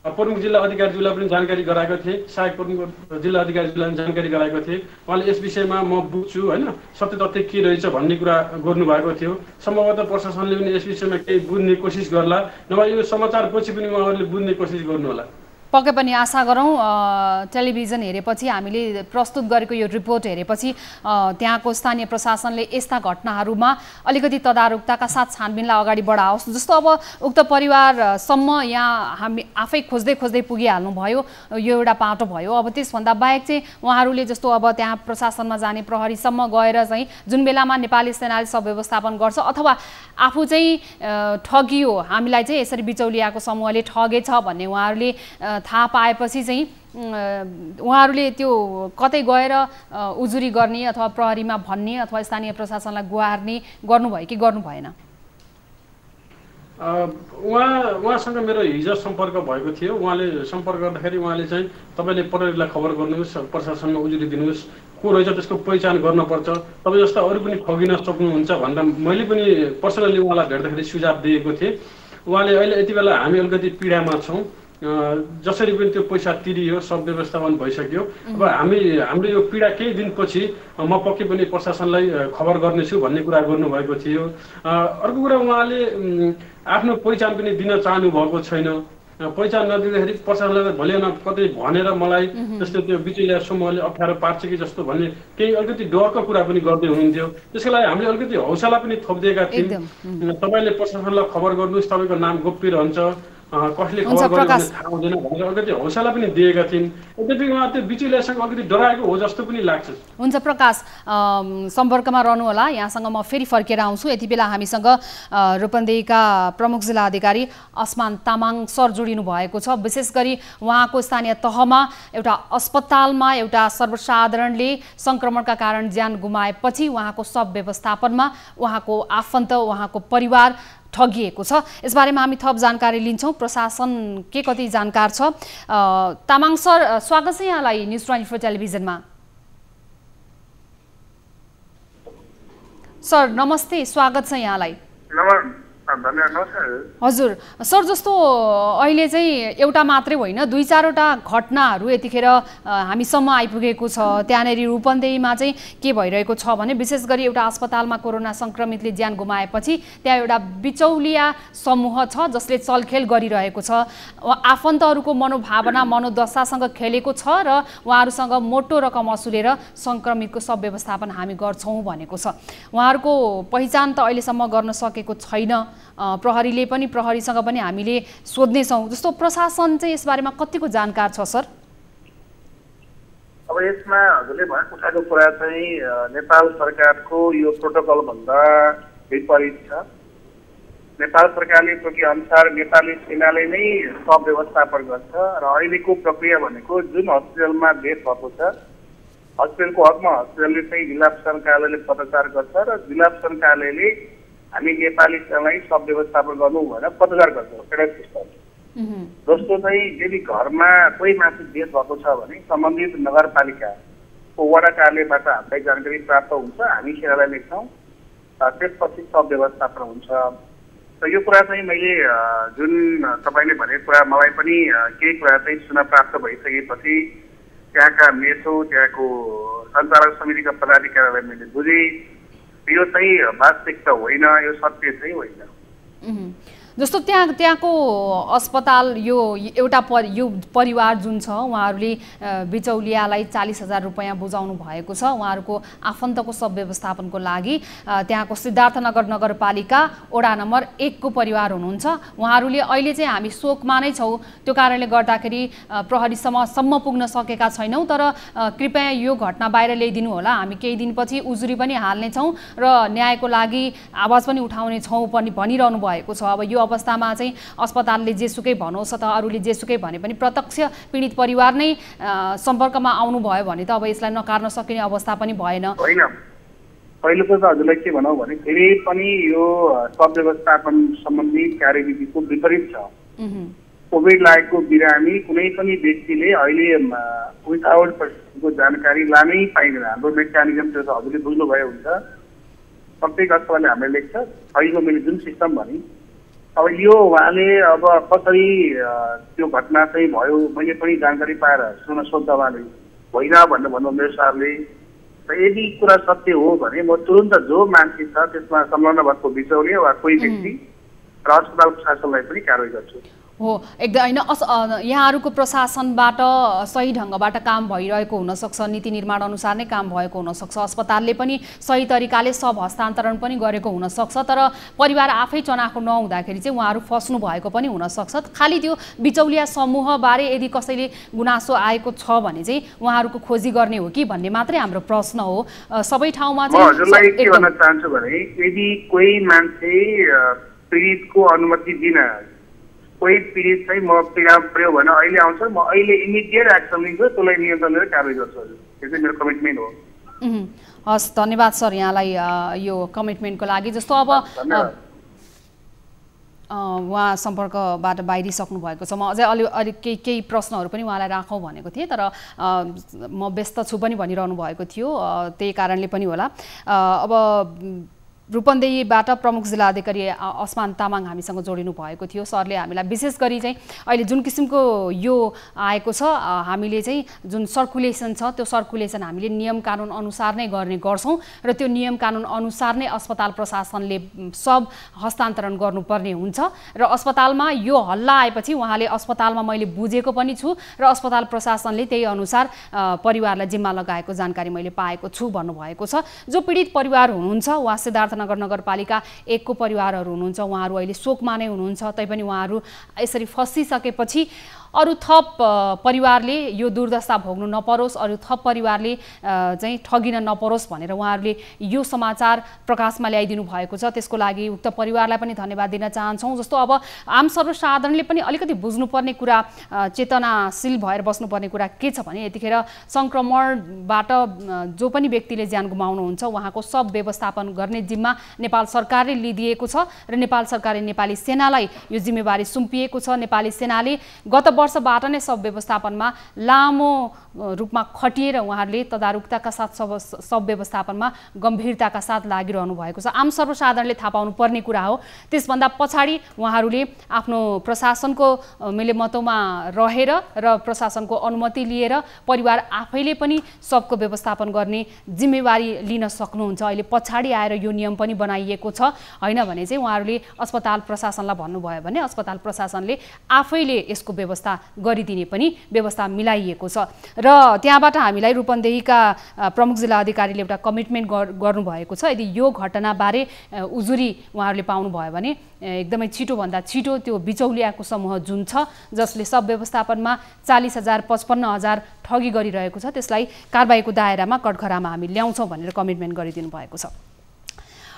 प्रमुख जिल्ला अधिकारीज्यूलाई पनि जानकारी गराएको थिएँ, सहायक प्रमुख जिल्ला अधिकारीज्यूलाई पनि जानकारी गराएको थिएँ। उहाँले यस विषयमा म बुझ्छु होइन, सत्य तथ्य के रहेछ भन्ने कुरा गर्नुभएको थियो। सम्भवतः प्रशासनले पनि यस विषयमा केही बुझ्ने कोसिस गर्ला, नभए यो समाचारपछि पनि उहाँहरूले बुझ्ने कोसिस गर्नु होला। पक्कै पनि आशा गरौँ। टेलिभिजन हेरेपछि, हामीले प्रस्तुत गरेको यो रिपोर्ट हेरेपछि त्यहाँको स्थानीय प्रशासनले यस्ता घटनाहरूमा अलिकति तदारुकताका साथ छानबिनलाई अगाडि बढाओस्। जस्तो अब उक्त परिवारसम्म यहाँ हामी आफै खोज्दै पुगिहाल्नु भयो, यो एउटा पाटो भयो। अब त्यसभन्दा बाहेक चाहिँ उहाँहरूले जस्तो अब त्यहाँ प्रशासनमा जाने प्रहरीसम्म गएर चाहिँ जुन बेलामा नेपाली सेनाले सब व्यवस्थापन गर्छ अथवा आफू चाहिँ ठगियो, हामीलाई चाहिँ यसरी बिचौलियाको समूहले ठगेछ भन्ने उहाँहरूले थाहा पाएपछि चाहिँ उहाँहरूले त्यो कतै गएर उजुरी गर्ने अथवा प्रहरीमा भन्ने अथवा स्थानीय प्रशासनलाई गुहार्ने गर्नुभयो कि गर्नु भएन? उहाँसँग मेरो हिजो सम्पर्क भएको थियो। उहाँले सम्पर्क गर्दाखेरि उहाँले चाहिँ तपाईँले प्रहरीलाई खबर गर्नुहोस्, प्रशासनमा उजुरी दिनुहोस्, को रहेछ त्यसको पहिचान गर्नुपर्छ, तपाईँ जस्ता अरू पनि ठगिन सक्नुहुन्छ भनेर मैले पनि पर्सनली उहाँलाई भेट्दाखेरि सुझाव दिएको थिएँ। उहाँले अहिले यति बेला हामी अलिकति पीडामा छौँ, जसरी पनि त्यो पैसा तिरियो, सब व्यवस्थापन भइसक्यो। अब हाम्रो यो पीडा केही दिनपछि म पक्कै पनि प्रशासनलाई खबर गर्नेछु भन्ने कुरा गर्नुभएको थियो। अर्को कुरा उहाँले आफ्नो पहिचान पनि दिन चाहनु भएको छैन। पहिचान नदिँदाखेरि प्रशासनलाई भोलि कतै भनेर मलाई जस्तो त्यो बिचुलिया समूहले अप्ठ्यारो पार्छ कि जस्तो भन्ने केही अलिकति डरको कुरा पनि गर्दै हुनुहुन्थ्यो। त्यसको लागि हामीले अलिकति हौसला पनि थपिदिएका थियौँ। तपाईँले प्रशासनलाई खबर गर्नुहोस्, तपाईँको नाम गोप्य रहन्छ, कसले खबर गर्यो भने थाहा हुँदैन भनेर अलिकति हौसला पनि दिएका थियौँ। यद्यपि उहाँ त्यो बिचुलियासँग अलिकति डराएको हो जस्तो पनि लाग्छ। हुन्छ प्रकाश, सम्पर्कमा रहनु होला। यहाँसँग म फेरि फर्केर आउँछु। यति बेला हामीसँग रूपन्देहीका प्रमुख जिल्ला अधिकारी असमान तामाङ सर जोडिनु भएको छ। विशेष गरी उहाँको स्थानीय तहमा एउटा अस्पतालमा एउटा सर्वसाधारणले सङ्क्रमणका कारण ज्यान गुमाएपछि उहाँको सब व्यवस्थापनमा उहाँको आफन्त, उहाँको परिवार ठगिएको छ। यसबारेमा हामी थप जानकारी लिन्छौँ। प्रशासन के कति जानकार छ? तामाङ सर, स्वागत छ यहाँलाई न्युज 24 टेलिभिजनमा। सर नमस्ते, स्वागत छ यहाँलाई। हजुर सर, जस्तो अहिले चाहिँ एउटा मात्रै होइन, 2-4वटा घटनाहरू यतिखेर हामीसम्म आइपुगेको छ। त्यहाँनिर रूपन्देहीमा चाहिँ के भइरहेको छ भने विशेष गरी एउटा अस्पतालमा कोरोना सङ्क्रमितले ज्यान गुमाएपछि त्यहाँ एउटा बिचौलिया समूह छ जसले चलखेल गरिरहेको छ। आफन्तहरूको मनोभावना, मनोदशासँग खेलेको छ र उहाँहरूसँग मोटो रकम असुलेर सङ्क्रमितको सब व्यवस्थापन हामी गर्छौँ भनेको छ। उहाँहरूको पहिचान त अहिलेसम्म गर्न सकेको छैन। प्रहरीले पनि, प्रहरीसँग पनि हामीले सोध्नेछौँ। जस्तो प्रशासन चाहिँ यसबारेमा कतिको जानकार छ सर? अब यसमा हजुरले उठाएको कुरा चाहिँ नेपाल सरकारको यो प्रोटोकल भन्दा विपरीत छ। नेपाल सरकारले तोके अनुसार नेपाली सेनाले नै सब व्यवस्थापन गर्छ र अहिलेको प्रक्रिया भनेको जुन हस्पिटलमा डेथ भएको छ, हस्पिटलको हकमा हस्पिटलले चाहिँ जिल्ला प्रशासन कार्यालयले पत्रचार गर्छ र जिल्ला प्रशासन कार्यालयले हामी नेपाली सेनालाई सब व्यवस्थापन गर्नु भनेर पत्रचार गर्छौँ। एउटा सिस्टम जस्तो चाहिँ यदि घरमा कोही मान्छे डेथ भएको छ भने सम्बन्धित नगरपालिकाको वडा कार्यालयबाट हामीलाई जानकारी प्राप्त हुन्छ, हामी सेनालाई लेख्छौँ, त्यसपछि सब व्यवस्थापन हुन्छ। र यो कुरा चाहिँ मैले जुन तपाईँले भनेको कुरा मलाई पनि केही कुरा चाहिँ सुन्न प्राप्त भइसकेपछि त्यहाँका मेसो, त्यहाँको सञ्चालक समितिका पदाधिकारीलाई मैले बुझेँ यो चाहिँ वास्तविकता होइन, यो सत्य चाहिँ होइन। जस्तो त्यहाँको अस्पताल यो एउटा यो परिवार जुन छ उहाँहरूले बिचौलियालाई 40,000 रुपैयाँ बुझाउनु भएको छ उहाँहरूको आफन्तको सब व्यवस्थापनको लागि। त्यहाँको सिद्धार्थनगर नगरपालिका वडा नम्बर 1 को परिवार हुनुहुन्छ। उहाँहरूले अहिले चाहिँ हामी शोकमा नै छौँ, त्यो कारणले गर्दाखेरि प्रहरीसम्म पुग्न सकेका छैनौँ, तर कृपया यो घटना बाहिर ल्याइदिनु होला, हामी केही दिनपछि उजुरी पनि हाल्नेछौँ र न्यायको लागि आवाज पनि उठाउनेछौँ पनि भनिरहनु भएको छ। अब यो अवस्थामा चाहिँ अस्पतालले जेसुकै भनोस् अथवा अरूले जेसुकै भने पनि प्रत्यक्ष पीडित परिवार नै सम्पर्कमा आउनुभयो भने त अब यसलाई नकार्न सकिने अवस्था पनि भएन। होइन, पहिलो त हजुरलाई के भनौँ भने फेरि पनि यो सब व्यवस्थापन सम्बन्धी कार्यविधिको विपरीत छ। कोभिड लागेको बिरामी कुनै पनि व्यक्तिले अहिले विथआउट को जानकारी लानै पाइँदैन। हाम्रो मेकानिजम त्यो हजुरले बुझ्नुभयो हुन्छ। प्रत्येक अस्पतालले हामीले लेख्छ, अहिलेको मैले जुन सिस्टम भने अब यो उहाँले अब कसरी त्यो घटना चाहिँ भयो मैले पनि जानकारी पाएर सुन्न सोद्धा उहाँले होइन भनेर भन्नु मेरो सरले। यदि कुरा सत्य हो भने म तुरन्त जो मान्छे छ त्यसमा संलग्न भएको बिचौलिया वा कोही व्यक्ति र अस्पताल प्रशासनलाई पनि कारवाही गर्छु। हो, एकदम होइन। यहाँहरूको प्रशासनबाट सही ढङ्गबाट काम भइरहेको हुनसक्छ, नीति निर्माण अनुसार नै काम भएको हुनसक्छ, अस्पतालले पनि सही तरिकाले सब हस्तान्तरण पनि गरेको हुनसक्छ, तर परिवार आफै चनाखो नहुँदाखेरि चाहिँ उहाँहरू फस्नु भएको पनि हुनसक्छ। खालि त्यो बिचौलिया समूहबारे यदि कसैले गुनासो आएको छ भने चाहिँ उहाँहरूको खोजी गर्ने हो कि भन्ने मात्रै हाम्रो प्रश्न हो। सबै ठाउँमा चाहिँ हजुरलाई के भन्न चाहन्छु भने यदि कोही मान्छे पीडितको अनुमति बिना कोही पीडित चाहिँ म पीडा प्रयोग भएन अहिले आउँछ म अहिले इमिडिएट एक्सन लिन्छु त्यसलाई नियन्त्रण गरेर कारबाही गर्छु हजुर त्यो चाहिँ मेरो कमिटमेन्ट हो हस् धन्यवाद सर यहाँलाई यो कमिटमेन्टको लागि जस्तो अब उहाँ सम्पर्कबाट बाहिरिसक्नु भएको छ म अझै अलि केही प्रश्नहरू पनि उहाँलाई राखौँ भनेको थिएँ तर म व्यस्त छु पनि भनिरहनु भएको थियो त्यही कारणले पनि होला अब रूपन्देहीबाट प्रमुख जिल्ला अधिकारी असमान तामाङ हामीसँग जोडिनु भएको थियो सरले हामीलाई विशेष गरी चाहिँ अहिले जुन किसिमको यो आएको छ हामीले चाहिँ जुन सर्कुलेसन छ त्यो सर्कुलेसन हामीले नियम कानुन अनुसार नै गर्ने गर्छौं र त्यो नियम कानुन अनुसार नै अस्पताल प्रशासनले सब हस्तान्तरण गर्नुपर्ने हुन्छ र अस्पतालमा यो हल्ला आएपछि उहाँले अस्पतालमा मैले बुझेको पनि छु र अस्पताल प्रशासनले त्यही अनुसार परिवारलाई जिम्मा लगाएको जानकारी मैले पाएको छु भन्नुभएको छ जो पीडित परिवार हुनुहुन्छ उहाँ सिद्धार्थ नगर नगरपालिका 1 को परिवारहरू हुनुहुन्छ उहाँहरू अहिले शोकमा नै हुनुहुन्छ तैपनि उहाँहरू यसरी फसिसकेपछि अरु थप परिवारले यो दुर्दशा भोग्नु नपरोस् अरु थप परिवारले चाहिँ ठगिन नपरोस् भनेर उहाँहरूले यो समाचार प्रकाशमा ल्याइदिनु भएको छ त्यसको लागि उक्त परिवारलाई पनि धन्यवाद दिन चाहन्छौं जस्तो अब आम सर्वसाधारणले पनि अलिकति बुझ्नुपर्ने कुरा चेतनाशील भएर बस्नुपर्ने कुरा के छ भने यतिखेर संक्रमणबाट जो पनि व्यक्तिले ज्यान गुमाउनुहुन्छ उहाँको सब व्यवस्थापन गर्ने जिम्मा नेपाल सरकारले लिदिएको छ र नेपाल सरकारले नेपाली सेनालाई यो जिम्मेवारी सुम्पिएको छ नेपाली सेनाले गत वर्षबाट नै सब व्यवस्थापनमा लामो रूपमा खटिएर उहाँहरूले तदारुकताका साथ सब व्यवस्थापनमा गम्भीरताका साथ लागिरहनु भएको छ आम सर्वसाधारणले थाहा पाउनु पर्ने कुरा हो त्यसभन्दा पछाडी उहाँहरूले आफ्नो प्रशासनको मिलेमतोमा रहेर र प्रशासनको अनुमति लिएर परिवार आफैले पनि सबको व्यवस्थापन गर्ने जिम्मेवारी लिन सक्नुहुन्छ अहिले पछाडी आएर यो नियम पनि बनाइएको छ हैन भने चाहिँ उहाँहरूले अस्पताल प्रशासनलाई भन्नुभयो भने अस्पताल प्रशासनले आफैले यसको व्यवस्था गरिदिने पनि व्यवस्था मिलाइएको छ र त्यहाँबाट हामीलाई रूपन्देहीका प्रमुख जिल्ला अधिकारीले एउटा कमिटमेन्ट गर्नुभएको छ यदि यो घटना बारे उजुरी उहाँहरूले पाउनु भयो भने एकदमै छिटो भन्दा छिटो त्यो बिचौलियाको समूह जुन छ जसले सब व्यवस्थापनमा 40,000 55,000 ठगी गरिरहेको छ त्यसलाई कारबाहीको दायरामा कठघरामा हामी ल्याउँछौं भनेर कमिटमेन्ट गरिदिनु भएको छ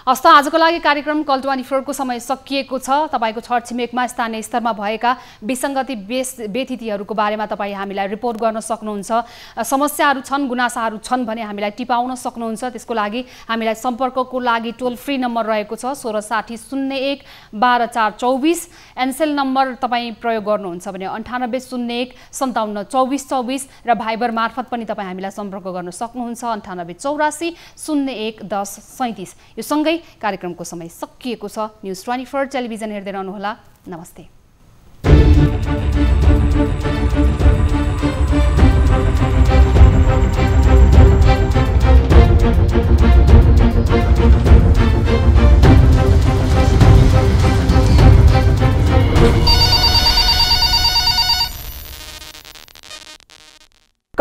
हस्त आजको लागि कार्यक्रम कल 24 को समय सकिएको छ तपाईको छरछिमेकमा स्थानीय स्तरमा भएका विसंगति व्यथितिहरूको बारेमा तपाई हामीलाई रिपोर्ट गर्न सक्नुहुन्छ समस्याहरू छन् गुनासाहरू छन् भने हामीलाई टिपाउन सक्नुहुन्छ त्यसको लागि हामीलाई सम्पर्कको लागि टोल फ्री नम्बर रहेको छ 1660 01 12424 एनसेल नम्बर तपाई प्रयोग गर्नुहुन्छ भने 9801 572424 र भाइबर मार्फत पनि तपाई हामीलाई सम्पर्क गर्न सक्नुहुन्छ 9884 01 1037 यो सँगै कार्यक्रमको समय सकिएको छ न्यूज 24 टेलिभिजन हेर्दै रहनुहोला नमस्ते